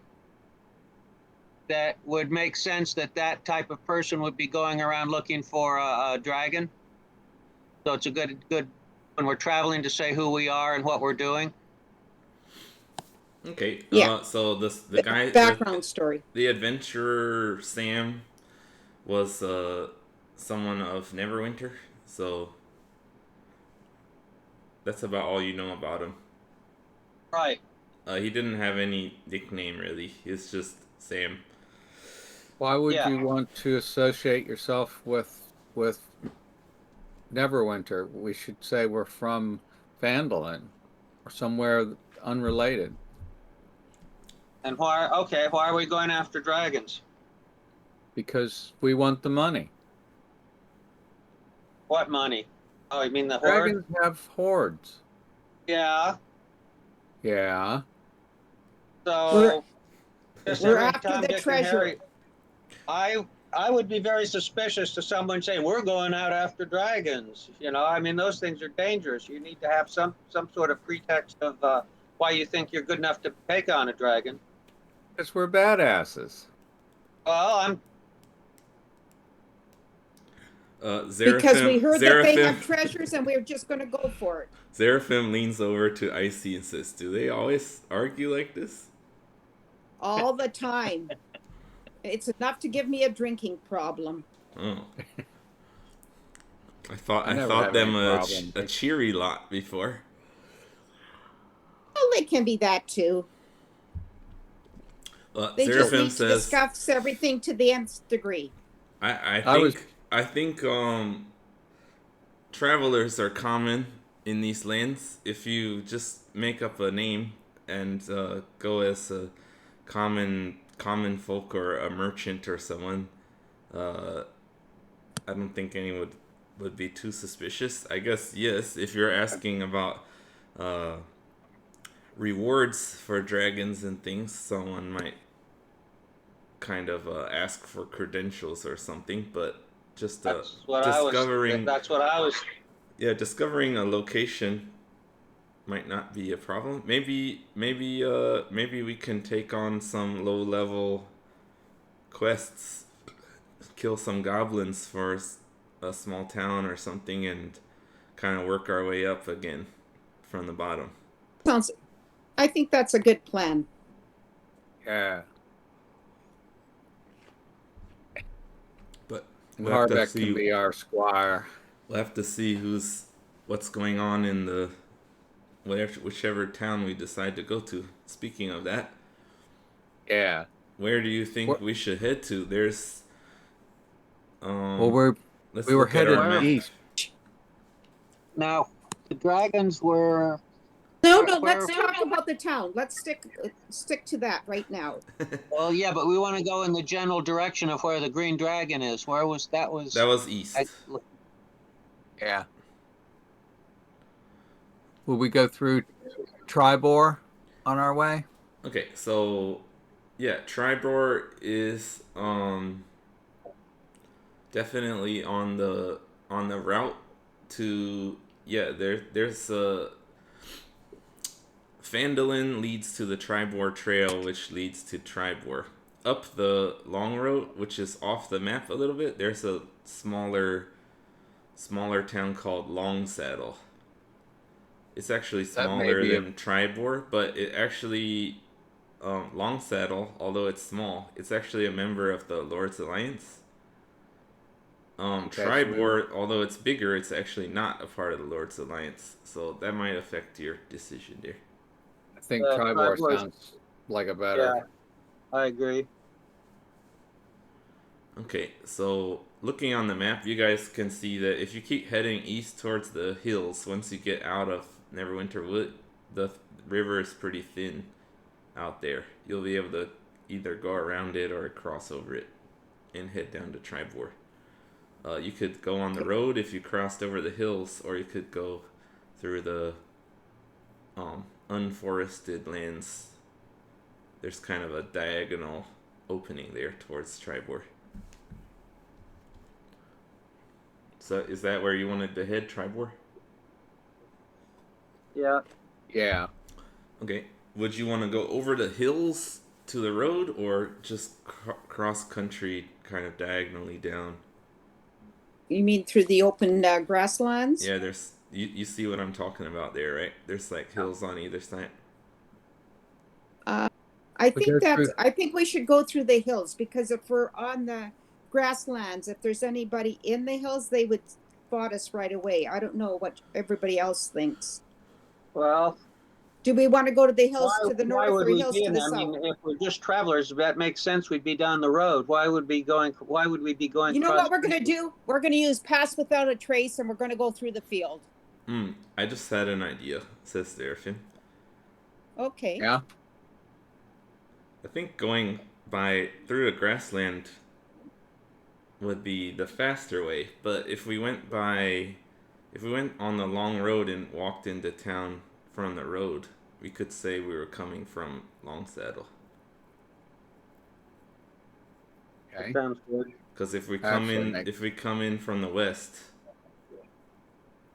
That would make sense that type of person would be going around looking for a dragon. So it's a good when we're traveling to say who we are and what we're doing. Okay. Yeah. So the guy Background story. the adventurer Sam was someone of Neverwinter. So that's about all you know about him. Right. He didn't have any nickname really. He's just Sam. Why would Yeah. you want to associate yourself with Neverwinter? We should say we're from Phandelver or somewhere unrelated. And why? Okay, why are we going after dragons? Because we want the money. What money? Oh, you mean the horde? Dragons have hordes. Yeah. Yeah. So just we're every after Tom, the Dick, and treasure. Harry, I would be very suspicious to someone saying we're going out after dragons. I mean those things are dangerous. You need to have some sort of pretext of why you think you're good enough to take on a dragon. Because we're badasses. Well, Because we heard that they Seraphim, have treasures and we're just going to go for it. Seraphim leans over to Icy and says, "Do they always argue like this?" All the time. It's enough to give me a drinking problem. Oh. I thought never thought have them any a problem. cheery lot before. Well, they can be that too. They just Seraphim need to says, discuss everything to the nth degree. I think travelers are common in these lands. If you just make up a name and go as a common folk or a merchant or someone, I don't think anyone would be too suspicious. I guess yes, if you're asking about rewards for dragons and things, someone might kind of ask for credentials or something, but just that's what discovering that's what I was. discovering a location might not be a problem. Maybe we can take on some low level quests, kill some goblins for a small town or something, and kind of work our way up again from the bottom. I think that's a good plan. Yeah. But And we'll have to Harbeck see. can be our squire. We'll have to see what's going on in the whichever town we decide to go to. Speaking of that, Yeah. where do you think we should head to? There's Well, let's we were look at our headed map. east. Now, the dragons were. No, let's talk about the town. Let's stick to that right now. Well, yeah, but we want to go in the general direction of where the green dragon is. Where was that? That was east. Yeah. Will we go through Tribor on our way? Okay, so yeah, Tribor is definitely on the route to there's Phandelver leads to the Tribor Trail, which leads to Tribor. Up the long road, which is off the map a little bit, there's a smaller town called Long Saddle. It's actually smaller than Tribor, but it actually Long Saddle, although it's small, it's actually a member of the Lord's Alliance. Tribor, although it's bigger, it's actually not a part of the Lord's Alliance, so that might affect your decision there. I think Tribor sounds like a better. Yeah, I agree. Okay, so looking on the map, you guys can see that if you keep heading east towards the hills, once you get out of Neverwinter Wood, the river is pretty thin. out there. You'll be able to either go around it or cross over it and head down to Tribor. You could go on the road if you crossed over the hills, or you could go through the unforested lands. There's kind of a diagonal opening there towards Tribor. So is that where you wanted to head, Tribor? Yeah. Yeah. Okay. Would you want to go over the hills to the road, or just cross country kind of diagonally down? You mean through the open grasslands? Yeah, there's you see what I'm talking about there, right? There's like hills on either side. I We think go through- I think we should go through the hills, because if we're on the grasslands, if there's anybody in the hills, they would spot us right away. I don't know what everybody else thinks. Well, Do we want to go to the hills to the why north would or we hills be to in the there? I south? mean, if we're just travelers, that makes sense. We'd be down the road. Why would we be going? You know what we're going to do? We're going to use Pass Without a Trace, and we're going to go through the field. I just had an idea, says Seraphin. Okay. Yeah. I think going through a grassland would be the faster way, but if we went on the long road and walked into town from the road, we could say we were coming from Longsaddle. Okay. Sounds good. Because if we Actually, come in from the west,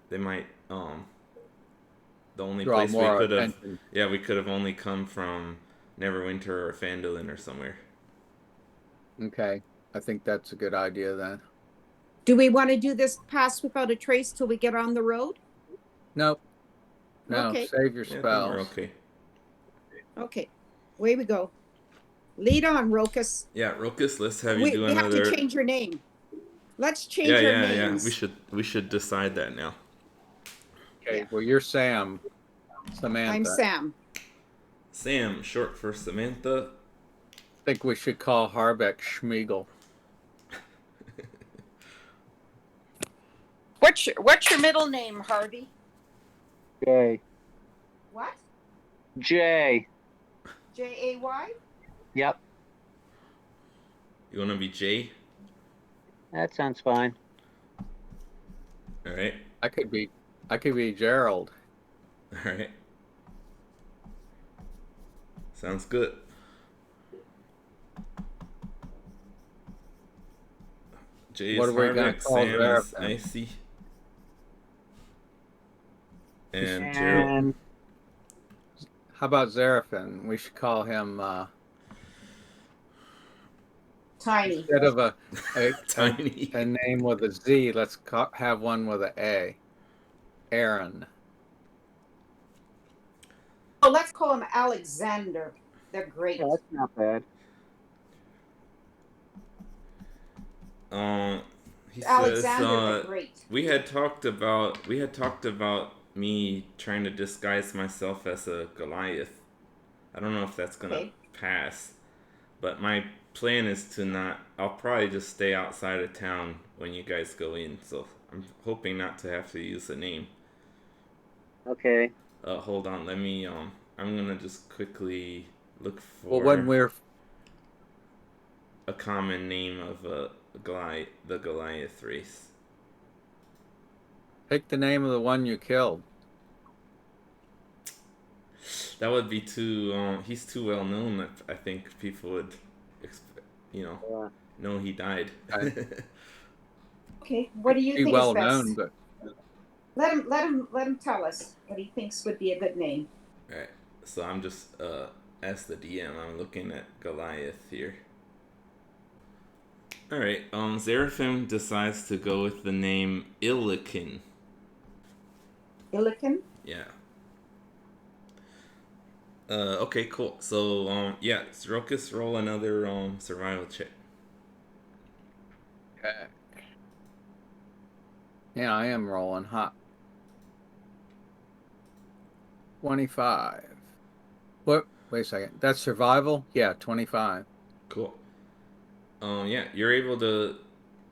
they might the only Draw place we more could have attention. we could have only come from Neverwinter or Phandelver or somewhere. Okay. I think that's a good idea then. Do we want to do this Pass Without a Trace till we get on the road? Nope. No, Okay. save your Yeah, then spells. we're okay. Okay. Away we go. Lead on, Rokus. Yeah, Rokus, let's have you We do have another. to change your name. Let's change our Yeah. names. We should decide that now. Okay. Yeah. Well, you're Sam. Samantha. I'm Sam. Sam, short for Samantha. I think we should call Harbeck Schmiegel. What's your middle name, Harvey? Jay. What? Jay. Jay? Yep. You want to be Jay? That sounds fine. All right. I could be Gerald. All right. Sounds good. Jay What is are we gonna Harvick, call Sam is Zarafin? Icy. And Gerald. And How about Zarafin? We should call him Tiny. instead of a Tiny. a name with a Z. Let's have one with an A. Aaron. Oh, let's call him Alexander. They're great. yeah, that's not bad. He Alexander says the Great. we had talked about me trying to disguise myself as a Goliath. I don't know if that's gonna Okay. pass, but my plan is to not. I'll probably just stay outside of town when you guys go in. So I'm hoping not to have to use a name. Okay. Hold on. Let me. I'm gonna just quickly look for Well, when we're a common name of the Goliath race. pick the name of the one you killed. That would be too. He's too well known that I think people would, Yeah. know he died. Okay. What do you Be think well is best? known, but Let him tell us what he thinks would be a good name. Alright, so I'm just as the DM, I'm looking at Goliath here. Alright, Seraphim decides to go with the name Illikin. Illikin? Yeah. Okay, cool. So yeah, Rokus, roll another survival check. okay. Yeah, I am rolling hot. 25. What? Wait a second. That's survival? Yeah, 25. Cool. Yeah, you're able to,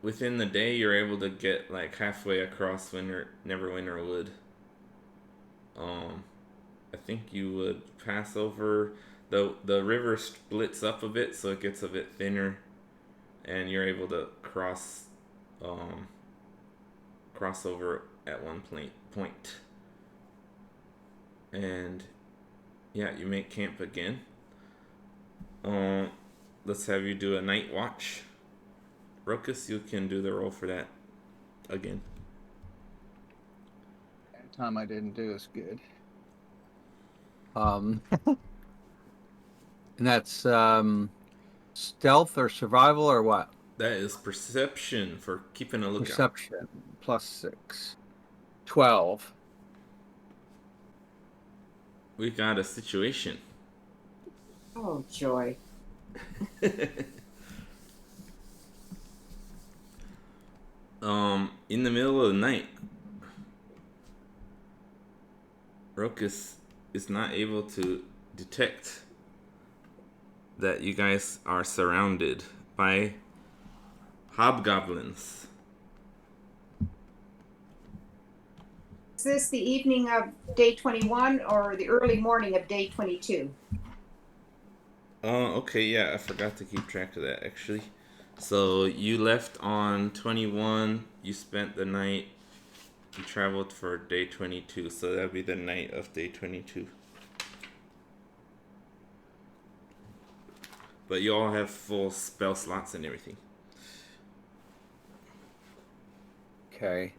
within the day, you're able to get like halfway across Neverwinter Wood. I think you would pass over the river splits up a bit, so it gets a bit thinner, and you're able to cross over at one point. And yeah, you make camp again. Let's have you do a night watch. Rokus, you can do the roll for that again. That time I didn't do as good. And that's stealth or survival or what? That is perception for keeping a lookout. Perception +6. 12. We got a situation. Oh, joy. In the middle of the night, Rokus is not able to detect that you guys are surrounded by hobgoblins. Is this the evening of day 21 or the early morning of day 22? Okay, yeah, I forgot to keep track of that actually. So you left on 21, you spent the night, you traveled for day 22, so that would be the night of day 22. But you all have full spell slots and everything. Okay.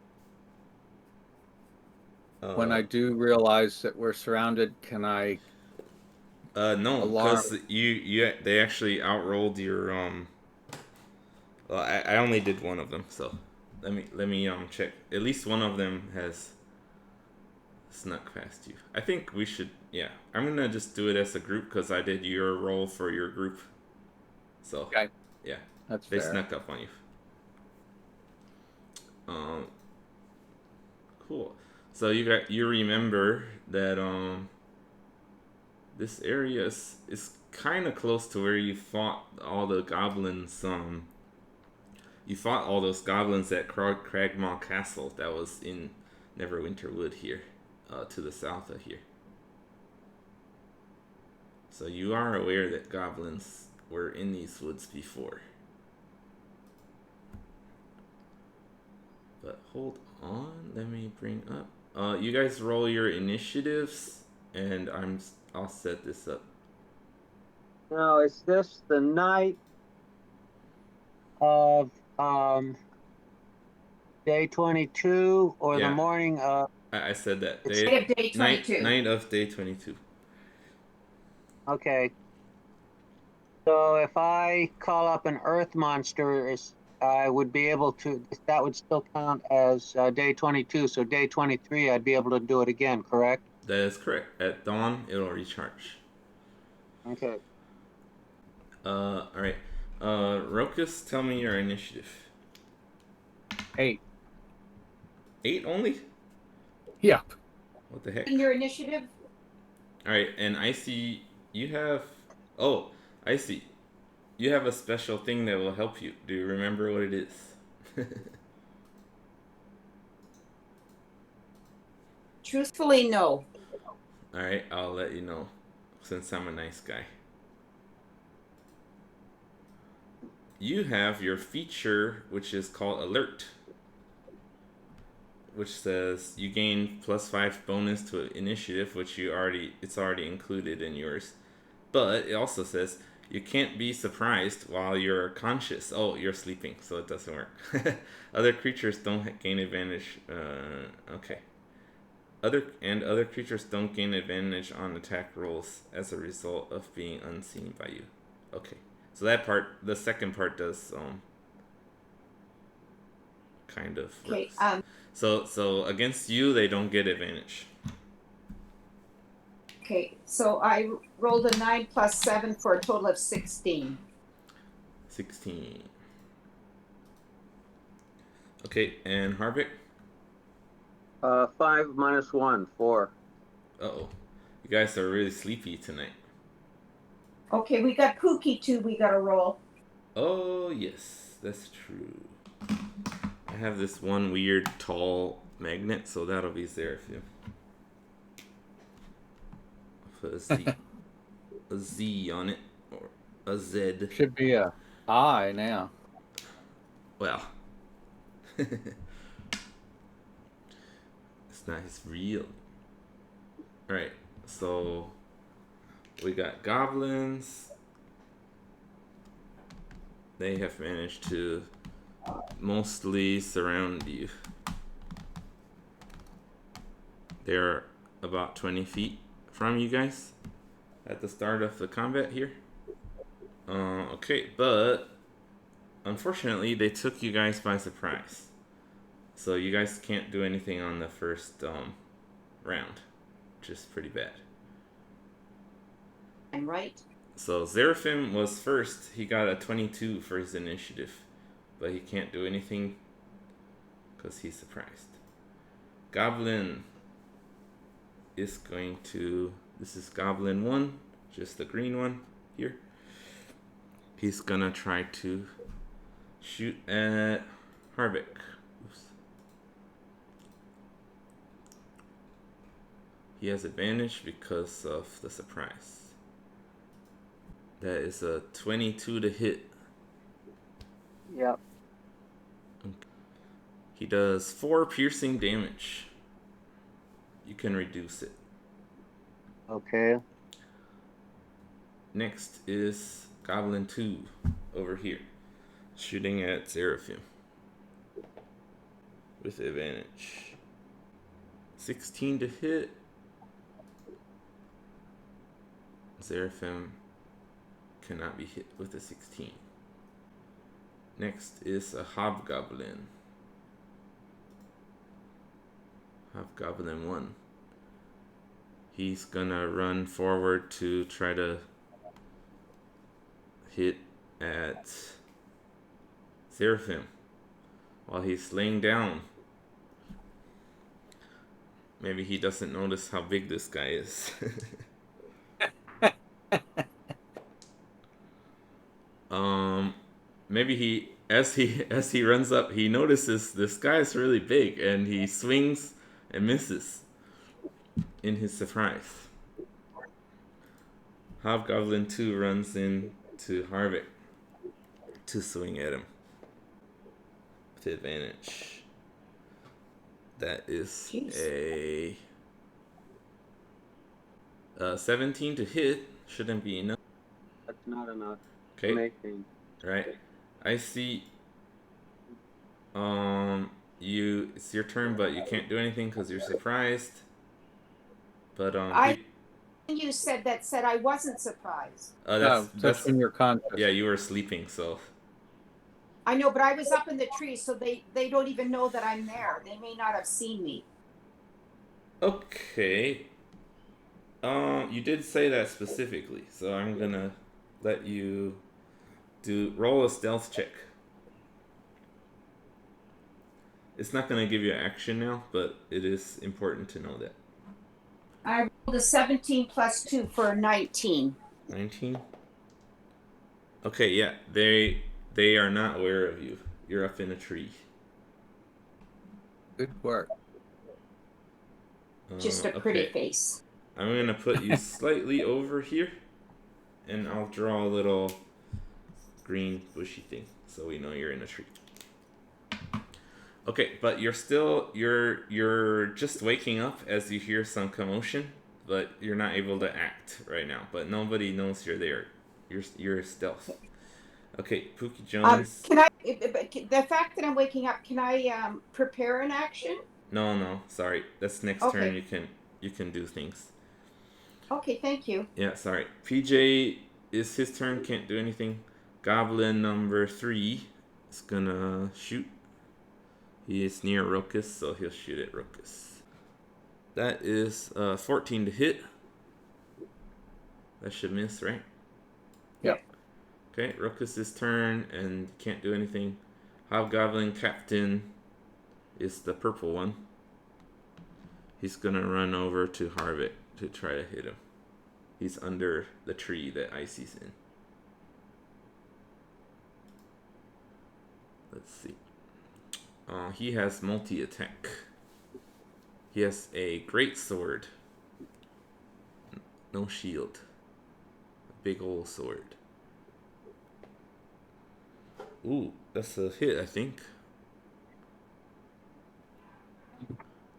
When I do realize that we're surrounded, can I no, alarm? because they actually outrolled your well, I only did one of them, so let me check. At least one of them has snuck past you. I think we should, yeah. I'm gonna just do it as a group because I did your roll for your group. So Okay. yeah, That's they fair. snuck up on you. Cool. So you remember that this area is kind of close to where you fought all the goblins. You fought all those goblins at Cragmaw Castle that was in Neverwinter Wood here, to the south of here. So you are aware that goblins were in these woods before. But hold on, let me bring up. You guys roll your initiatives, and I'll set this up. Now, is this the night of day 22 or Yeah. the morning of? I said that. Night of day 22. Night of day 22. Okay. So if I call up an earth monster, I would be able to, that would still count as day 22. So day 23, I'd be able to do it again, correct? That is correct. At dawn, it'll recharge. Okay. Alright. Rokus, tell me your initiative. 8. 8 only? Yep. What the heck? In your initiative, Alright, and I see you have... Oh, I see. You have a special thing that will help you. Do you remember what it is? truthfully, no. Alright, I'll let you know, since I'm a nice guy. You have your feature, which is called Alert, which says you gain +5 bonus to initiative, which it's already included in yours. But it also says you can't be surprised while you're conscious. Oh, you're sleeping, so it doesn't work. Other creatures don't gain advantage. Okay. Other creatures don't gain advantage on attack rolls as a result of being unseen by you. Okay. So that part, the second part does kind of Okay. works. So against you, they don't get advantage. Okay. So I rolled a 9 + 7 for a total of 16. 16. Okay, and Harvick? 5 - 1, 4. Uh-oh. You guys are really sleepy tonight. Okay, we got Pookie too. We got to roll. Oh, yes, that's true. I have this one weird tall magnet, so that'll be there if you... Put a Z. a Z on it, or a Z. Should be a I now. Well, it's not his real. Alright, so we got goblins. They have managed to mostly surround you. They're about 20 feet from you guys at the start of the combat here. Okay, but unfortunately they took you guys by surprise. So you guys can't do anything on the first round, which is pretty bad. I'm right. So Seraphim was first. He got a 22 for his initiative, but he can't do anything because he's surprised. Goblin is going to... This is Goblin 1, just the green one here. He's gonna try to shoot at Harvick. Oops. He has advantage because of the surprise. That is a 22 to hit. Yep. He does 4 piercing damage. You can reduce it. Okay. Next is Goblin 2 over here, shooting at Seraphim with advantage. 16 to hit. Seraphim cannot be hit with a 16. Next is a Hobgoblin. Hobgoblin 1. He's gonna run forward to try to hit at Seraphim while he's laying down. Maybe he doesn't notice how big this guy is. Maybe he as he runs up, he notices this guy's really big and he swings and misses in his surprise. Hobgoblin 2 runs in to Harvick to swing at him with advantage. That is Jeez. a 17 to hit. Shouldn't be enough. That's not enough. Okay. Amazing. Right. I see. It's your turn, but you can't do anything because you're surprised. But You said I wasn't surprised. That's when you're conscious. Yeah, you were sleeping, so. I know, but I was up in the tree, so they don't even know that I'm there. They may not have seen me. Okay. You did say that specifically, so I'm gonna let you roll a stealth check. It's not gonna give you action now, but it is important to know that. I rolled a 17 plus 2 for a 19. 19? Okay, yeah, they are not aware of you. You're up in a tree. Good work. Just a pretty okay. face. I'm gonna put you slightly over here, and I'll draw a little green bushy thing so we know you're in a tree. Okay, but you're just waking up as you hear some commotion, but you're not able to act right now. But nobody knows you're there. You're stealth. Okay, Pookie Jones. The fact that I'm waking up, can I prepare an action? No, sorry. That's next turn. You can do things. Okay, thank you. Yeah, sorry. PJ is his turn. Can't do anything. Goblin number 3 is gonna shoot. He is near Rokus, so he'll shoot at Rokus. That is 14 to hit. That should miss, right? Yep. Okay, Rokus' turn, and can't do anything. Hobgoblin Captain is the purple one. He's gonna run over to Harvick to try to hit him. He's under the tree that Icy's in. Let's see. He has multi-attack. He has a great sword. No shield. big old sword. Ooh, that's a hit, I think.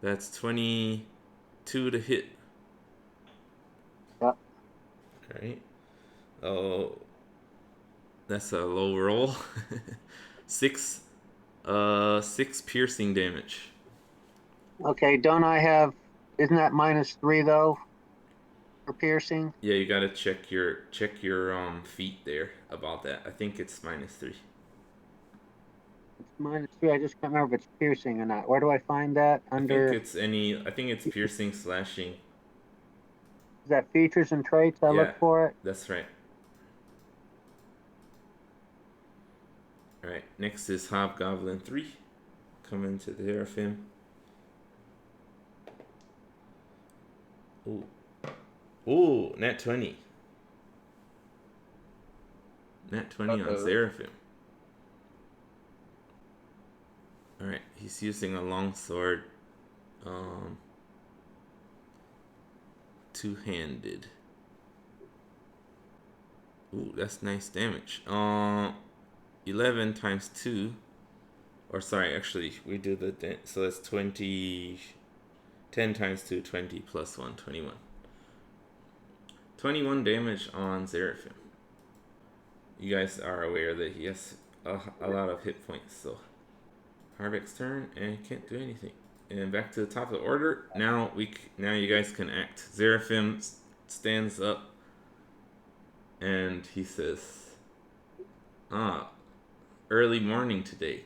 That's 22 to hit. Yep. Alright. Oh, that's a low roll. six piercing damage. Okay, don't I have? Isn't that -3 though for piercing? Yeah, you gotta check your feet there about that. I think it's -3. It's -3. I just can't remember if it's piercing or not. Where do I find that? I think Under it's piercing, slashing. is that features and traits? I Yeah, look for it. that's right. Alright, next is Hobgoblin 3. Coming to the Seraphim. Ooh. Ooh, nat 20. Nat 20 on Uh-oh. Seraphim. Alright, he's using a longsword. Two-handed. Ooh, that's nice damage. 11 times 2. Or sorry, actually, we do so that's 20. 10 times 2, 20 plus 1, 21. 21 damage on Seraphim. You guys are aware that he has a lot of hit points, so Harvick's turn, and he can't do anything. And back to the top of the order. Now you guys can act. Seraphim stands up, and he says, early morning today."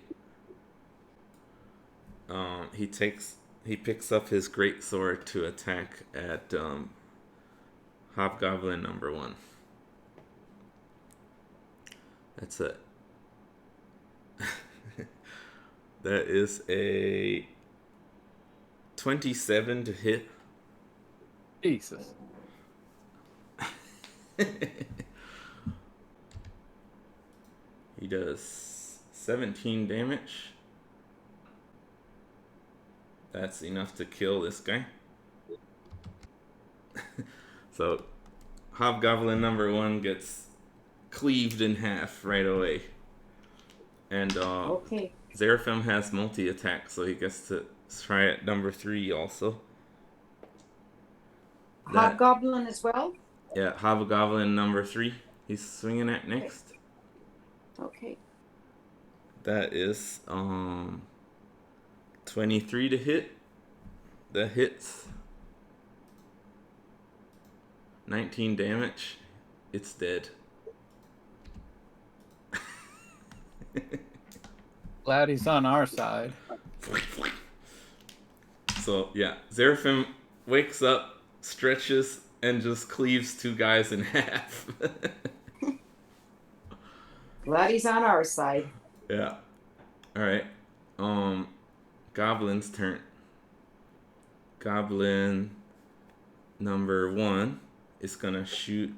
He picks up his great sword to attack at Hobgoblin number 1. That's it. That is a 27 to hit. Jesus. He does 17 damage. That's enough to kill this guy. So, Hobgoblin number 1 gets cleaved in half right away. And Okay. Seraphim has multi-attack, so he gets to try at number 3 also. Hobgoblin as well? Yeah, Hobgoblin number 3. He's swinging at next. Okay. That is 23 to hit. That hits. 19 damage. It's dead. Glad he's on our side. So yeah, Seraphim wakes up, stretches, and just cleaves 2 guys in half. Glad he's on our side. Yeah. Alright. Goblin's turn. Goblin number 1 is gonna shoot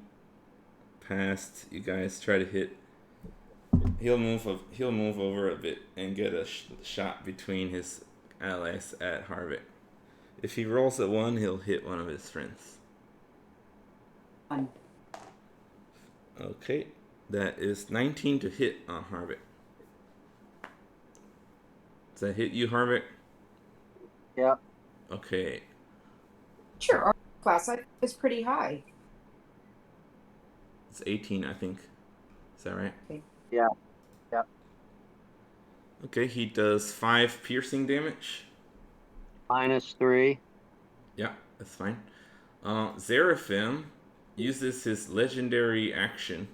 past you guys. Try to hit. He'll move over a bit and get a shot between his allies at Harvick. If he rolls a 1, he'll hit one of his friends. 1. Okay, that is 19 to hit on Harvick. Does that hit you, Harvick? Yeah. Okay. Sure, our class is pretty high. It's 18, I think. Is that right? Okay. Yeah. Yeah. Okay, he does 5 piercing damage. -3. Yeah, that's fine. Seraphim uses his legendary action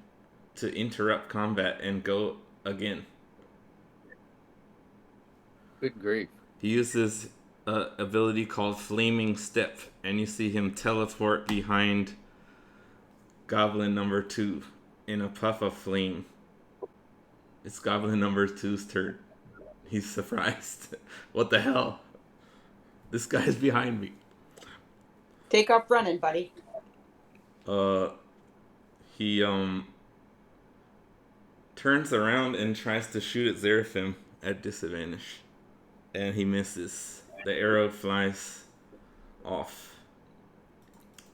to interrupt combat and go again. Good grief. He uses an ability called Flaming Step, and you see him teleport behind Goblin number 2 in a puff of flame. It's Goblin number 2's turn. He's surprised. What the hell? This guy's behind me. Take off running, buddy. He turns around and tries to shoot at Seraphim at disadvantage. And he misses. The arrow flies off.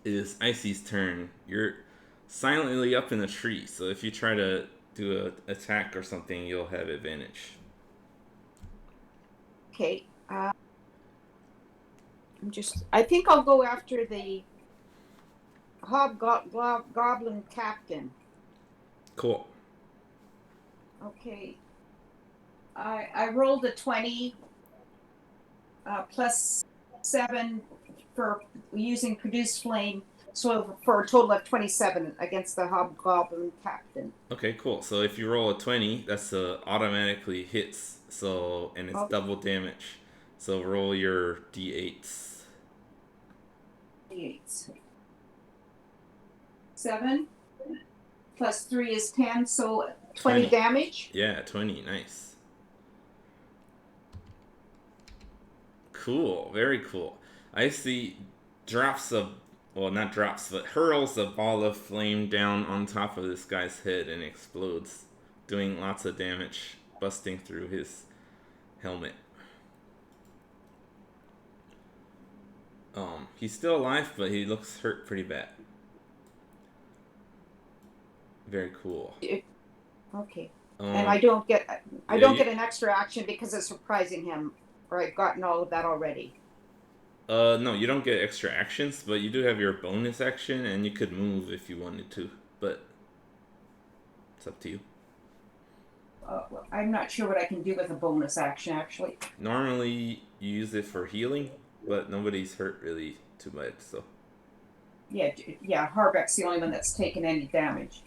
It is Icy's turn. silently up in the tree. So if you try to do an attack or something, you'll have advantage. Okay. I think I'll go after the Goblin captain. Cool. Okay. I rolled a 20 plus 7 for using produce flame, so for a total of 27 against the Hobgoblin captain. Okay, cool. So if you roll a 20, that's automatically hits. So and it's double damage. So roll your d8s. D8s. 7 plus 3 is 10, so 20 damage. Yeah, 20. Nice. Cool. Very cool. I see not drops, but hurls a ball of flame down on top of this guy's head and explodes, doing lots of damage, busting through his helmet. He's still alive, but he looks hurt pretty bad. Very cool. Okay. And I don't get an extra action because of surprising him, or I've gotten all of that already. No, you don't get extra actions, but you do have your bonus action, and you could move if you wanted to, but it's up to you. I'm not sure what I can do with a bonus action, actually. Normally, you use it for healing, but nobody's hurt really too much, so. Yeah, Harbeck's the only one that's taken any damage.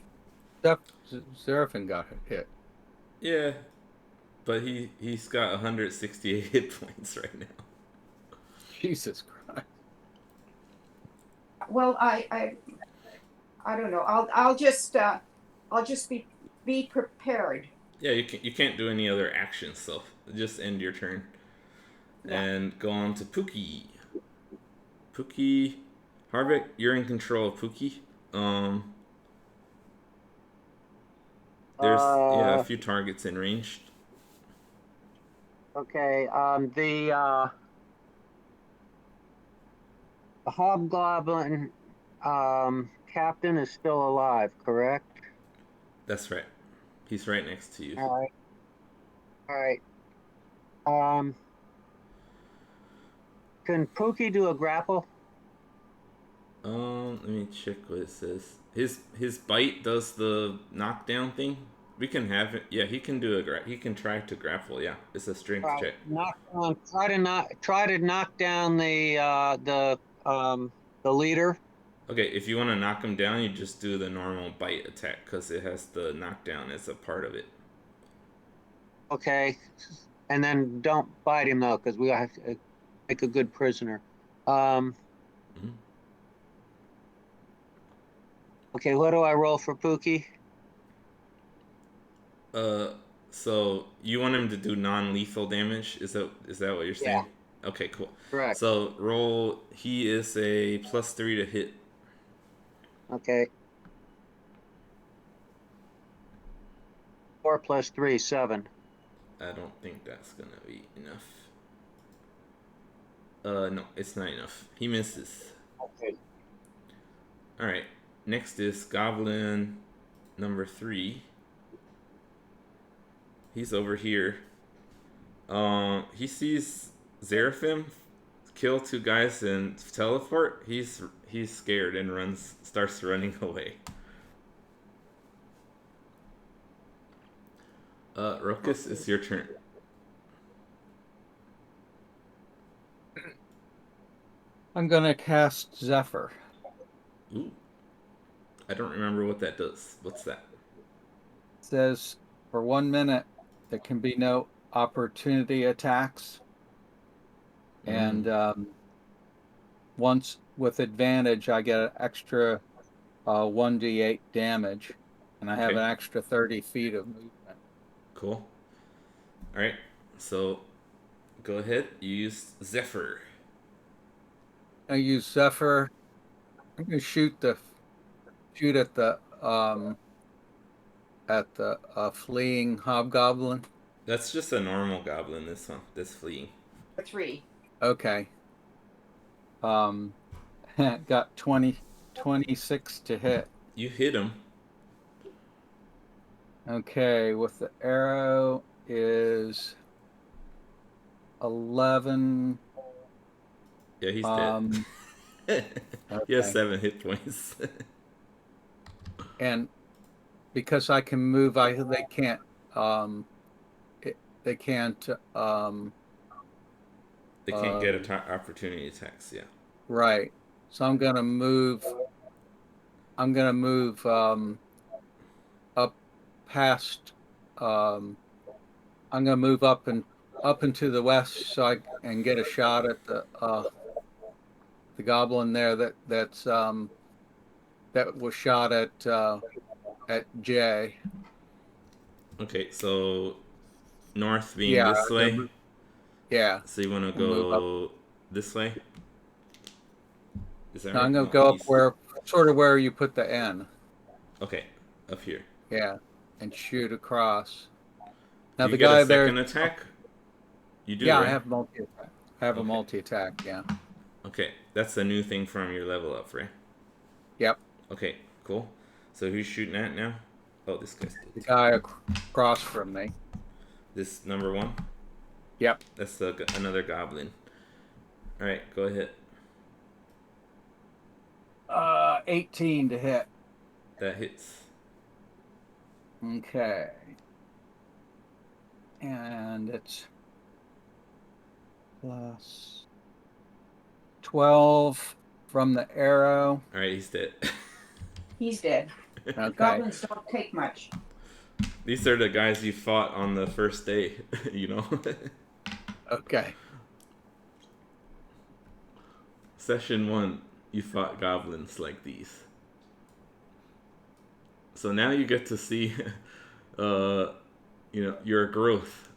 Seraphim got hit. Yeah, but he's got 168 hit points right now. Jesus Christ. Well, I don't know. I'll just be prepared. Yeah, you can't do any other actions, so just end your turn. Yeah. And go on to Pookie. Pookie, Harbeck, you're in control of Pookie. There's a few targets in range. Okay, the Hobgoblin captain is still alive, correct? That's right. He's right next to you. All right. Can Pookie do a grapple? Let me check what it says. His bite does the knockdown thing. We can have it. Yeah, he can do he can try to grapple. Yeah, it's a strength check. Try to knock down the leader. Okay, if you want to knock him down, you just do the normal bite attack because it has the knockdown as a part of it. Okay, and then don't bite him though, because we have to make a good prisoner. Okay, what do I roll for Pookie? So you want him to do non-lethal damage? Is that what you're saying? Yeah. Okay, cool. Correct. So roll. He is a +3 to hit. Okay. 4 + 3, 7. I don't think that's gonna be enough. No, it's not enough. He misses. Okay. All right. Next is Goblin number 3. He's over here. He sees Seraphim kill 2 guys and teleport. He's scared and starts running away. Ruckus, it's your turn. I'm gonna cast Zephyr. Ooh. I don't remember what that does. What's that? It says for 1 minute there can be no opportunity attacks. And once with advantage I get an extra 1d8 damage. And I have an extra 30 feet of movement. Cool. Alright. So go ahead. You use Zephyr. I use Zephyr. I'm gonna shoot at the fleeing hobgoblin. That's just a normal goblin. This fleeing. 3. Okay. Got 26 to hit. You hit him. Okay, with the arrow is 11. Yeah, he's Um, dead. He has okay. 7 hit points. And because I can move, they can't they can't They can't uh get opportunity attacks. Yeah. right. So I'm gonna move up past um I'm gonna move up into the west so I and get a shot at the goblin there that was shot at J. Okay, so north being Yeah, this way. yeah. So you want to I'll move up. go this way? Is that Now right? I'm gonna No, go up east. where sort of where you put the N. Okay, up here. Yeah, and shoot across. Do Now you the get a guy there. second attack? You do, Yeah, I right? have multi attack. I have a Okay. multi attack. Yeah. Okay, that's a new thing from your level up, right? Yep. Okay, cool. So who's shooting at now? Oh, this guy's dead The too. guy across from me. This number 1? Yep. That's another goblin. Alright, go ahead. 18 to hit. That hits. Okay. And it's plus 12 from the arrow. Alright, he's dead. He's dead. Okay. Goblins don't take much. These are the guys you fought on the first day, you know? Okay. Session 1, you fought goblins like these. So now you get to see, your growth.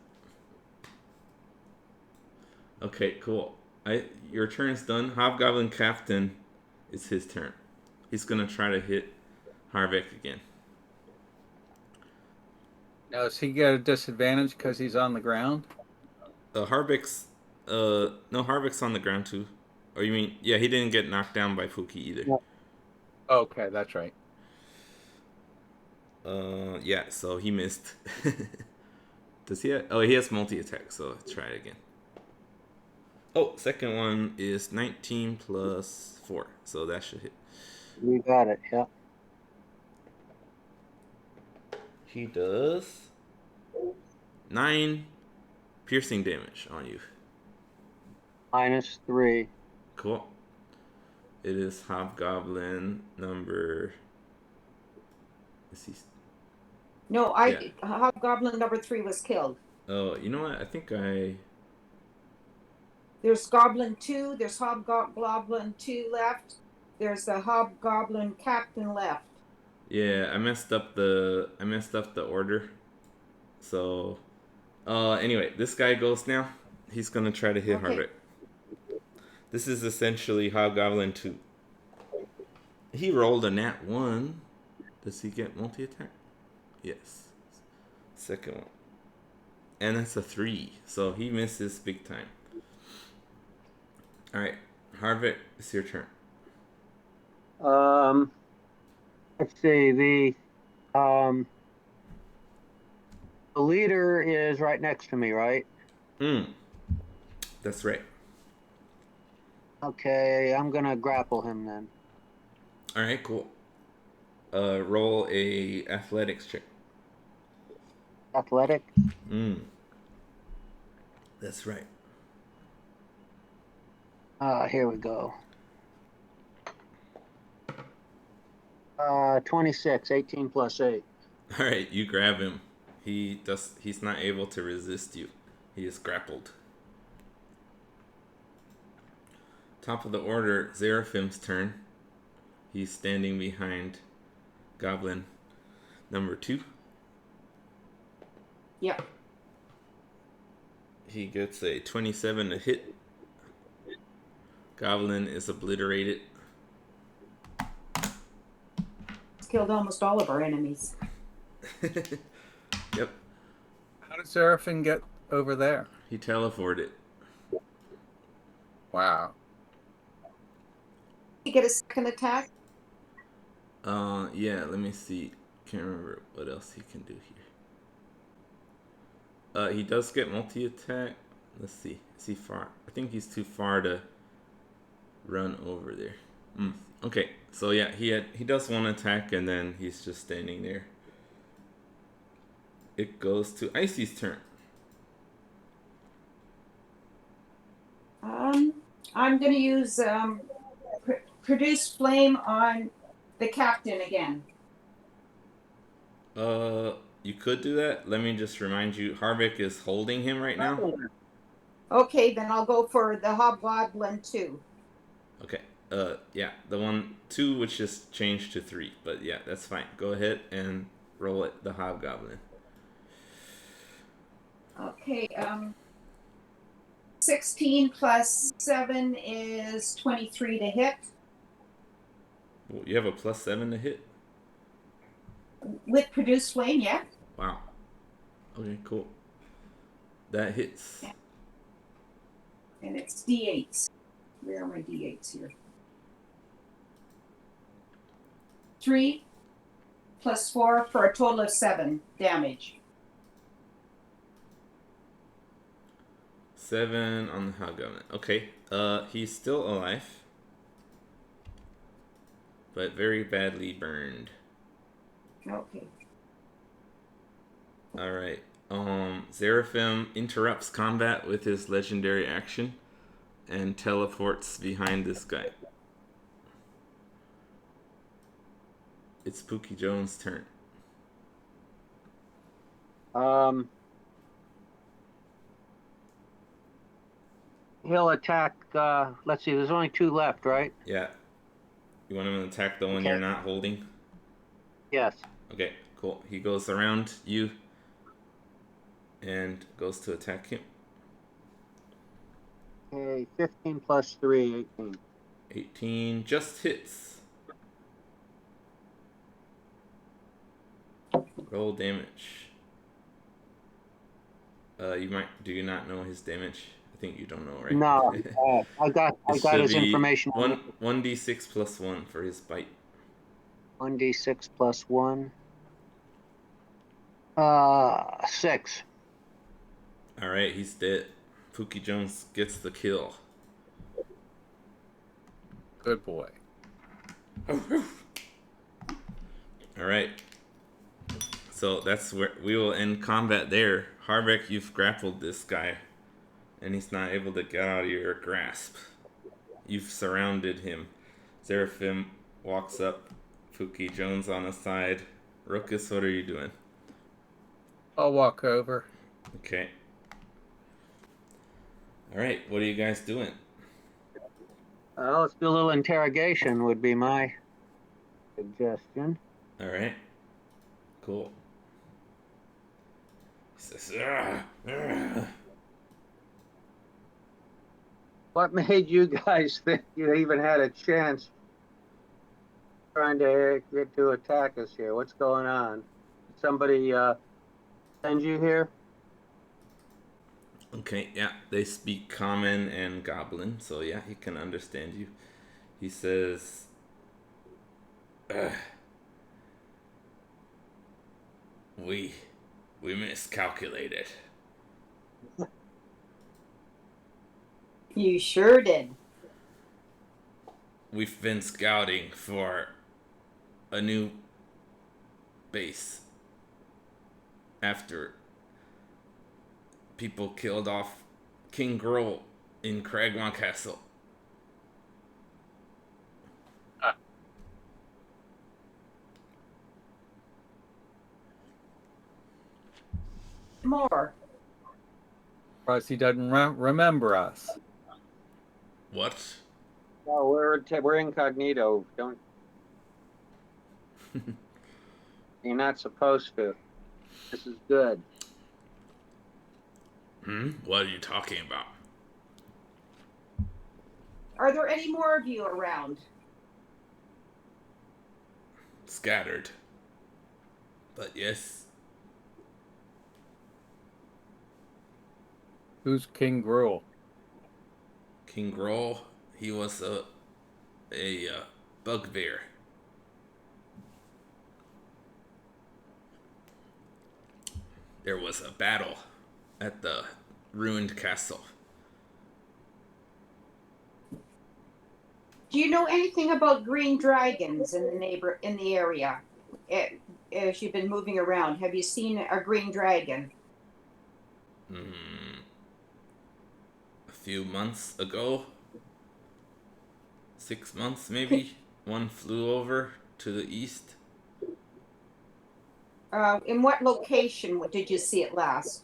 Okay, cool. Your turn's done. Hobgoblin Captain, it's his turn. He's gonna try to hit Harvick again. Now, does he get a disadvantage because he's on the ground? Harvick's, no, Harvick's on the ground too. Or you mean, yeah, he didn't get knocked down by Pookie either. Yeah. Okay, that's right. Yeah, so he missed. Does he have, oh, he has multi-attack, so try it again. Oh, second one is 19 plus 4, so that should hit. You got it. Yeah. He does 9 piercing damage on you. -3. Cool. It is Hobgoblin number. Is he? No, Yeah. Hobgoblin number 3 was killed. Oh, you know what? I think There's Goblin 2. There's Hobgoblin 2 left. There's the Hobgoblin Captain left. Yeah, I messed up the order. So, anyway, this guy goes now. He's gonna try to hit Okay. Harvick. This is essentially Hobgoblin 2. He rolled a nat 1. Does he get multi-attack? Yes. Second one. And that's a 3. So he misses big time. Alright. Harvick, it's your turn. Let's see. The leader is right next to me, right? That's right. Okay, I'm gonna grapple him then. Alright, cool. Roll a athletics check. Athletic. That's right. Here we go. 26, 18 plus 8. Alright, you grab him. He's not able to resist you. He is grappled. Top of the order, Zeraphim's turn. He's standing behind Goblin number 2. Yep. He gets a 27 to hit. Goblin is obliterated. It's killed almost all of our enemies. Yep. How did Seraphim get over there? He teleported. Wow. You get a second attack? Yeah, let me see. Can't remember what else he can do here. He does get multi-attack. Let's see. Is he far? I think he's too far to run over there. Okay, so yeah, he does one attack and then he's just standing there. It goes to Icy's turn. I'm going to use produce flame on the captain again. You could do that. Let me just remind you, Harvick is holding him right now. Okay, then I'll go for the hobgoblin too. Okay. Yeah, the 2 which just changed to 3, but yeah, that's fine. Go ahead and roll it. The hobgoblin. Okay. 16 plus 7 is 23 to hit. Well, you have a +7 to hit. With produce flame, yeah. Wow. Okay, cool. That hits. Yeah. And it's D8s. Where are my D8s here? 3 plus 4 for a total of 7 damage. 7 on the hobgoblin. Okay. He's still alive, but very badly burned. Okay. All right. Seraphim interrupts combat with his legendary action and teleports behind this guy. It's Pookie Jones' turn. He'll attack. Let's see. There's only 2 left, right? Yeah. You want him to attack the one Okay. you're not holding? Yes. Okay, cool. He goes around you and goes to attack him. Okay. 15 plus 3, 18. 18 just hits. Roll damage. Do you not know his damage? I think you don't know, right? No. I got his information. 1d6 plus 1 for his bite. 1d6 plus 1. 6. All right, he's dead. Pookie Jones gets the kill. Good boy. All right. So that's where we will end combat there. Harbeck, you've grappled this guy, and he's not able to get out of your grasp. You've surrounded him. Seraphim walks up. Pookie Jones on the side. Ruckus, what are you doing? I'll walk over. Okay. All right, what are you guys doing? Let's do a little interrogation would be my suggestion. All right. Cool. He says, "Argh, argh." What made you guys think you even had a chance trying to get to attack us here? What's going on? Did somebody send you here? Okay, yeah, they speak Common and Goblin, so yeah, he can understand you. He says, "Ugh. We miscalculated. You sure did. We've been scouting for a new base after people killed off King Grohl in Cragmaw Castle. More. Surprised he doesn't remember us. What? No, we're incognito. Don't. You're not supposed to. This is good. What are you talking about? Are there any more of you around? Scattered. But yes. Who's King Gruel? King Grohl, he was a bugbear. there was a battle at the ruined castle. Do you know anything about green dragons in the area? As you've been moving around, have you seen a green dragon? A few months ago, 6 months maybe, one flew over to the east. In what location did you see it last?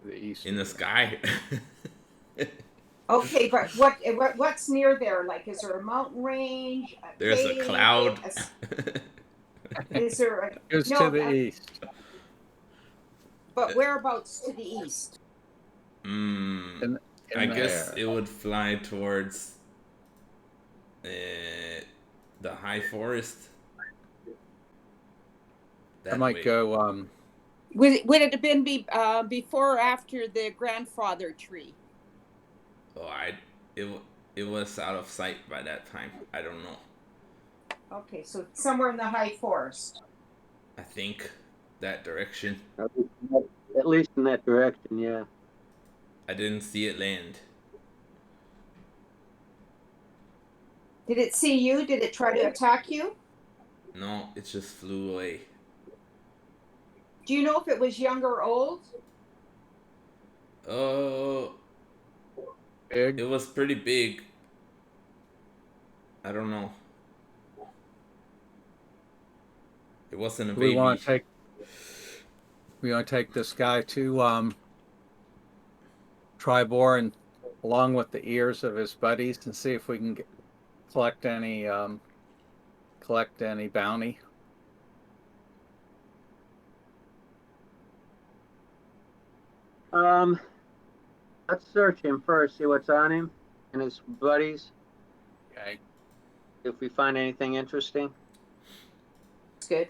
The east. In the sky. Okay, but what's near there? Like, is there a mountain range? There's a cloud. Is there a Goes no? to the east. But whereabouts to the east? In I the guess air. it would fly towards the high forest. I might way. go. Would it have been before or after the grandfather tree? Oh, it was out of sight by that time. I don't know. Okay, so somewhere in the high forest. I think that direction. At least in that direction, yeah. I didn't see it land. Did it see you? Did it try to attack you? No, it just flew away. Do you know if it was young or old? Oh, Big. it was pretty big. I don't know. It wasn't a baby. We want to take this guy to Tribor and along with the ears of his buddies and see if we can collect any bounty. Let's search him first, see what's on him and his buddies. Okay. If we find anything interesting. That's good.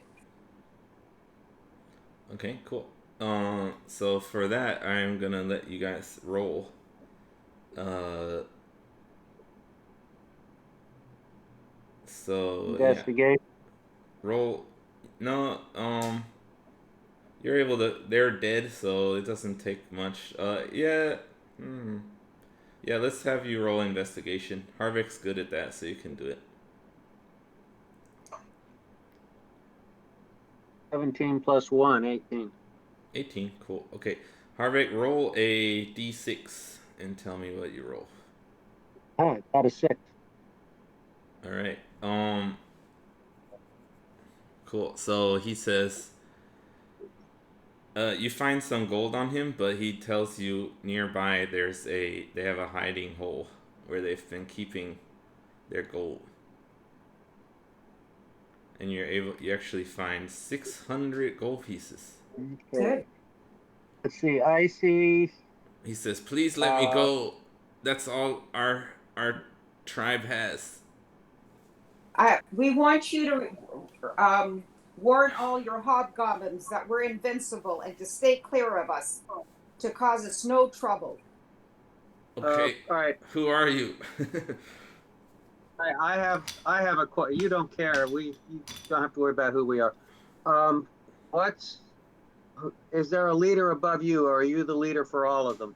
Okay, cool. So for that, I'm gonna let you guys roll. So Investigate. yeah. Roll. No. You're able to. They're dead, so it doesn't take much. Yeah. Yeah. Let's have you roll investigation. Harvick's good at that, so you can do it. 17 plus 1, 18. 18. Cool. Okay. Harvick, roll a d6 and tell me what you roll. Oh, I got a 6. All right. Cool. So he says, you find some gold on him, but he tells you nearby they have a hiding hole where they've been keeping their gold. And you actually find 600 gold pieces. Okay. Good. Let's see. I see. He says, "Please let me go. That's all our tribe has." We want you to warn all your hobgoblins that we're invincible and to stay clear of us, to cause us no trouble. Okay. All right. Who are you? I have a question. You don't care. You don't have to worry about who we are. Is there a leader above you, or are you the leader for all of them?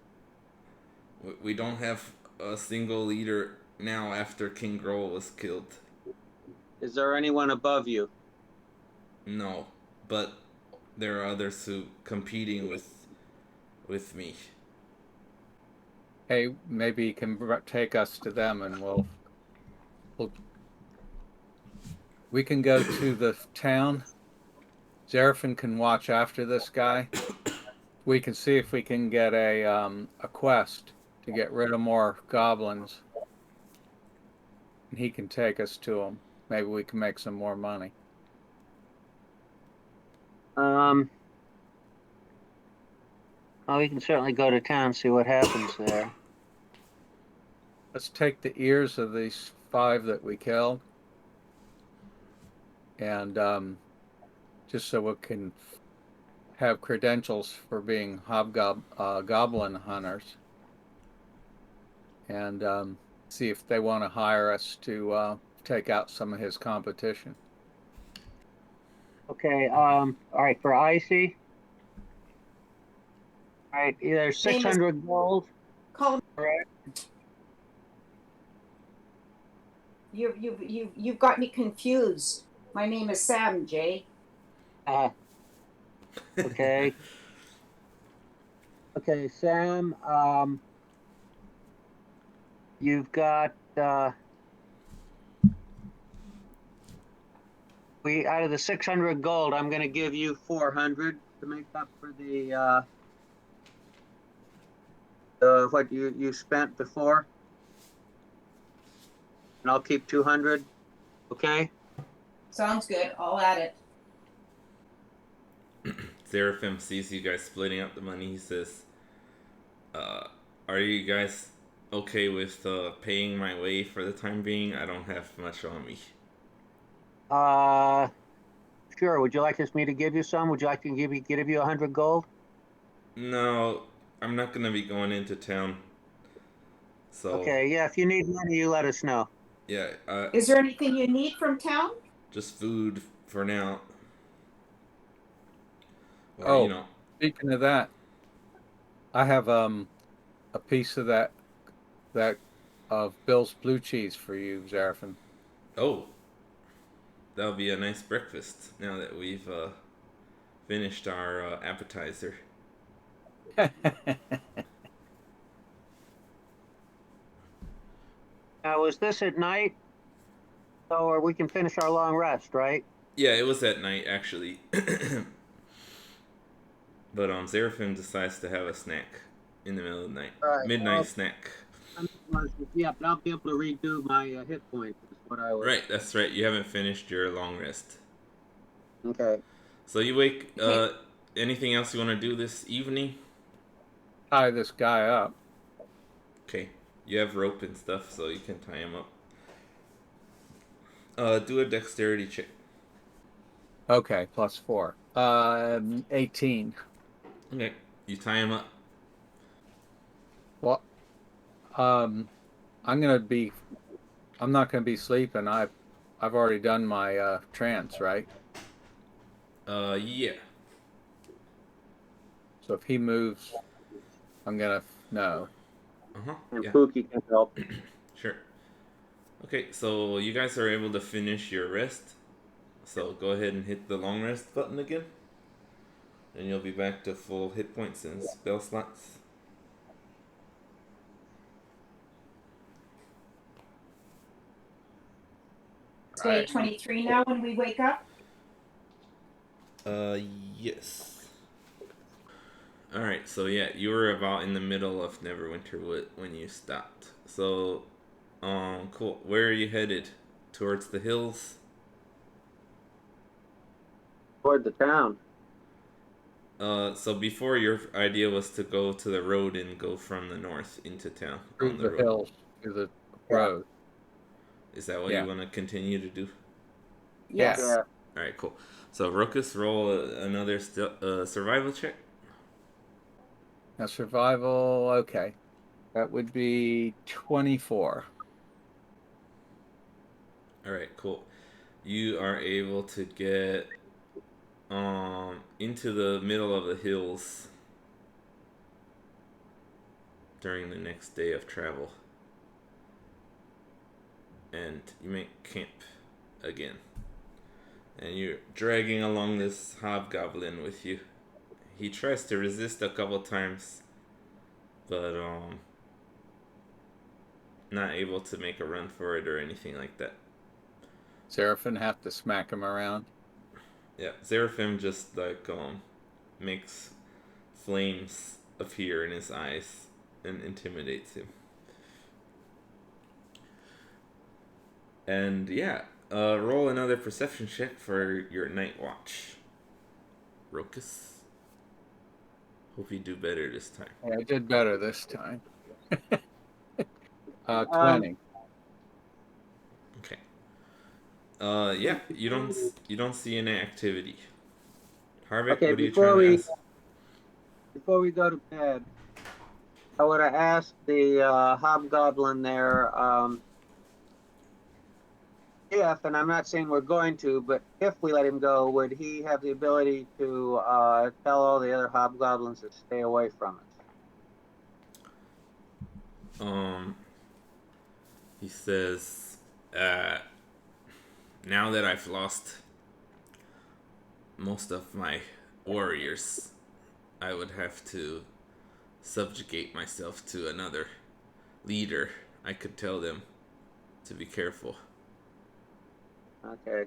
We don't have a single leader now after King Grohl was killed. Is there anyone above you? No, but there are others who competing with me. Hey, maybe you can take us to them, and we can go to the town. Zarafin can watch after this guy. We can see if we can get a quest to get rid of more goblins. And he can take us to them. Maybe we can make some more money. Well, we can certainly go to town and see what happens there. Let's take the ears of these 5 that we killed. And just so we can have credentials for being goblin hunters. And see if they want to hire us to take out some of his competition. Okay. All right. For Icy, Right, either Name is 600 gold. call. Correct. You've got me confused. My name is Sam, Jay. Uh, okay. Okay, Sam. You've got we out of the 600 gold. I'm going to give you 400 to make up for the what you spent before, and I'll keep 200. Okay. Sounds good. I'll add it. Seraphim sees you guys splitting up the money. He says, are you guys okay with paying my way for the time being? I don't have much on me. Sure. Would you like me to give you some? Would you like to give you 100 gold? No, I'm not gonna be going into town. So Okay. Yeah. If you need money, you let us know. yeah, Is there anything you need from town? just food for now. Or Oh, speaking of that, I have a piece of that of Bill's blue cheese for you, Zarafin. oh, that'll be a nice breakfast now that we've finished our appetizer. Now, was this at night? So, or we can finish our long rest, right? Yeah, it was at night actually. But Seraphim decides to have a snack in the middle of the night. Right. Midnight snack. Yeah, but I'll be able to redo my hit points. Is what I was. Right, that's right. You haven't finished your long rest. Okay. So you wake. Anything else you want to do this evening? Tie this guy up. Okay. You have rope and stuff, so you can tie him up. Do a dexterity check. Okay, +4. 18. Okay. You tie him up. Well, I'm not gonna be sleeping. I've already done my trance, right? Yeah. So if he moves, I'm gonna know. And Yeah. Pookie can help. Sure. Okay, so you guys are able to finish your rest. So go ahead and hit the long rest button again. And you'll be back to full hit points and spell slots. It's day 23 now when we wake up. Yes. Alright, so yeah, you were about in the middle of Neverwinter Wood when you stopped. So, cool. Where are you headed? Towards the hills? Toward the town. So before your idea was to go to the road and go from the north into town Through on the the road. hills, through the road. Is that what Yeah. you want to continue to do? Yes. Yeah. Alright, cool. So Rokus, roll another survival check. Now survival, okay. That would be 24. Alright, cool. You are able to get into the middle of the hills during the next day of travel. And you make camp again. And you're dragging along this hobgoblin with you. He tries to resist a couple times, but not able to make a run for it or anything like that. Seraphim have to smack him around. Yeah, Seraphim just like makes flames appear in his eyes and intimidates him. And yeah, roll another perception check for your night watch. Rokus. Hope you do better this time. Yeah, I did better this time. 20. Okay. Yeah, you don't see any activity. Harvick, Okay, what are you trying to ask? Before we go to bed, I would have asked the hobgoblin there if, and I'm not saying we're going to, but if we let him go, would he have the ability to tell all the other hobgoblins to stay away from us? Um, he says, uh, now that I've lost most of my warriors, I would have to subjugate myself to another leader. I could tell them to be careful. Okay.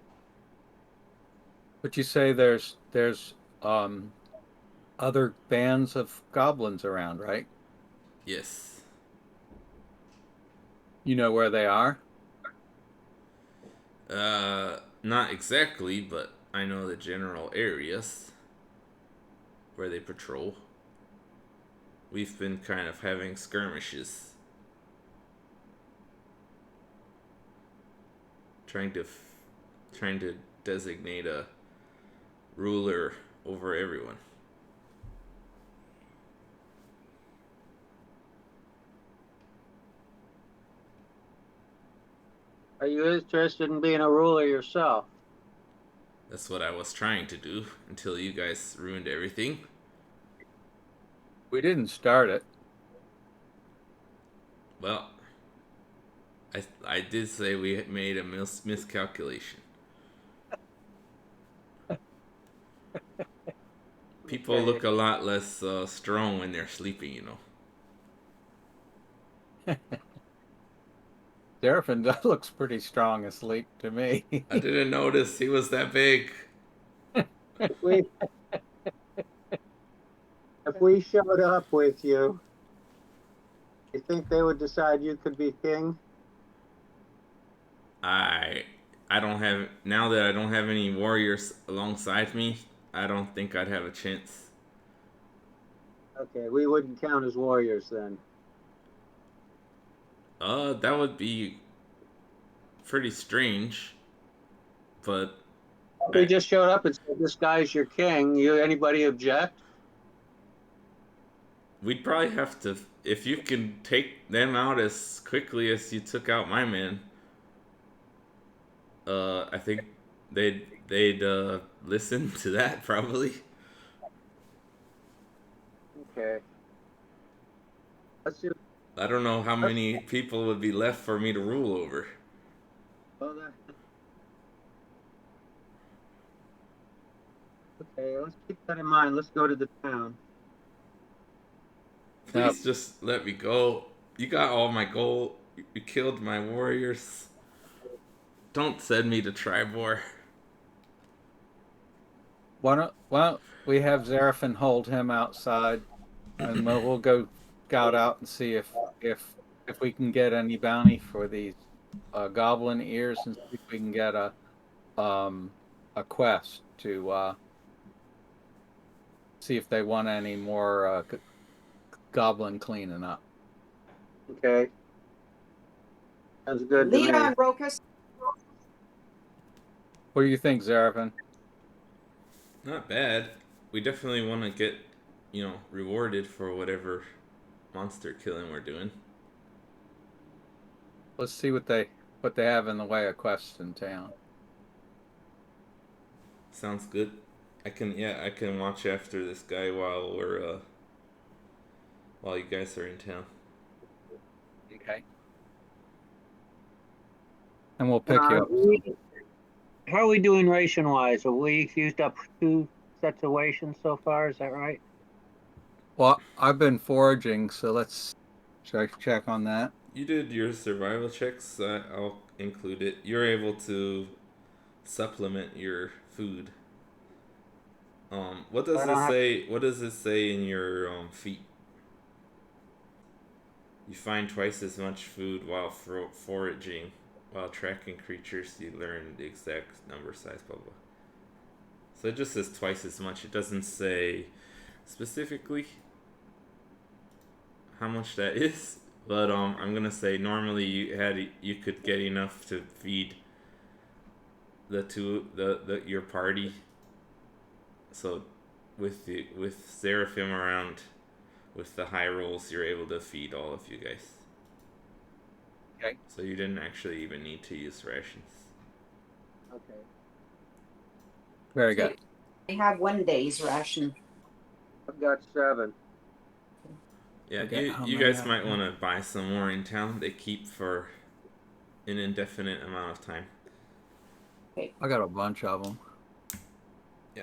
But you say there's other bands of goblins around, right? Yes. You know where they are? Not exactly, but I know the general areas where they patrol. We've been kind of having skirmishes, trying to designate a ruler over everyone. Are you interested in being a ruler yourself? That's what I was trying to do until you guys ruined everything. We didn't start it. Well, I did say we made a miscalculation. People Okay. look a lot less strong when they're sleeping, you know. Seraphin looks pretty strong asleep to me. I didn't notice he was that big. If we if we showed up with you, you think they would decide you could be king? I I don't have now that I don't have any warriors alongside me. I don't think I'd have a chance. Okay, we wouldn't count as warriors then. That would be pretty strange, but If we I just showed up and said, "This guy's your king." Anybody object? we'd probably have to if you can take them out as quickly as you took out my man. I think they'd listen to that probably. Okay. Let's do. I don't know how Let's, many people would be left for me to rule over. well, okay, let's keep that in mind. Let's go to the town. Please just let me go. You got all my gold. You killed my warriors. Don't send me to Tribor. Why don't we have Seraphin hold him outside, and we'll go scout out and see if we can get any bounty for these goblin ears, and see if we can get a quest to see if they want any more goblin cleaning up. Okay. Sounds good to Lead me. on, Rokus. What do you think, Seraphin? Not bad. We definitely want to get, rewarded for whatever monster killing we're doing. Let's see what they have in the way of quests in town. Sounds good. I can watch after this guy while you guys are in town. Okay. And we'll pick you up. How are we doing ration wise? Have we used up 2 sets of rations so far? Is that right? Well, I've been foraging, so let's check on that. You did your survival checks. I'll include it. You're able to supplement your food. What does I it don't have. say? What does it say in your feat? You find twice as much food while foraging. While tracking creatures, you learn the exact number, size, blah blah. So it just says twice as much. It doesn't say specifically how much that is. But I'm gonna say normally you could get enough to feed your party. So with Seraphim around, with the high rolls, you're able to feed all of you guys. Okay. So you didn't actually even need to use rations. Okay. Very good. They have 1 day's ration. I've got 7. Yeah, Forget you, how you many guys I might have. want to buy some more in town. They keep for an indefinite amount of time. I got a bunch of them. Yeah.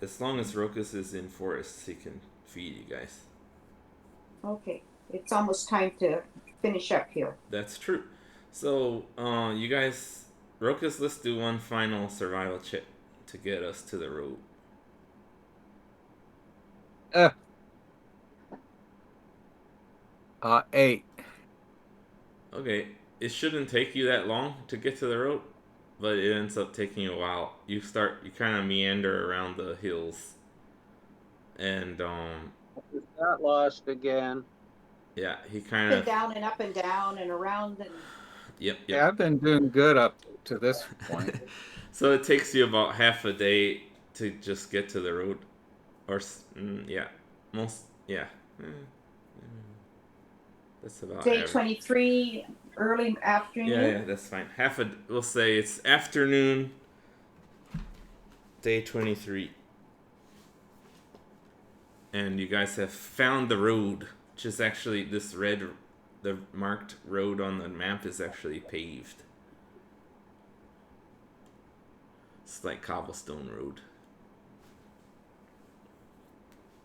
As long as Rokus is in forests, he can feed you guys. Okay. It's almost time to finish up here. That's true. So, you guys, Rokus, let's do one final survival check to get us to the road. Eh. 8. Okay, it shouldn't take you that long to get to the road, but it ends up taking you a while. You kind of meander around the hills, and Got lost again. yeah, he kind Been of, down and up and down and around and yep. Yeah, I've been doing good up to this point. So it takes you about half a day to just get to the road, or yeah, yeah. Eh, That's about day average. 23, early afternoon. Yeah, that's fine. We'll say it's afternoon, day 23. And you guys have found the road, which is actually the marked road on the map is actually paved. It's like cobblestone road.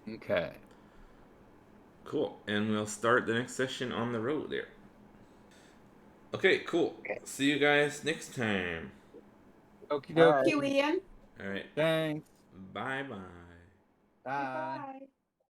Okay. Cool. And we'll start the next session on the road there. Okay, cool. See you guys next time. Okie All right. dokie. Thank you, Ian. All right. Thanks. Bye bye. Bye. Bye-bye.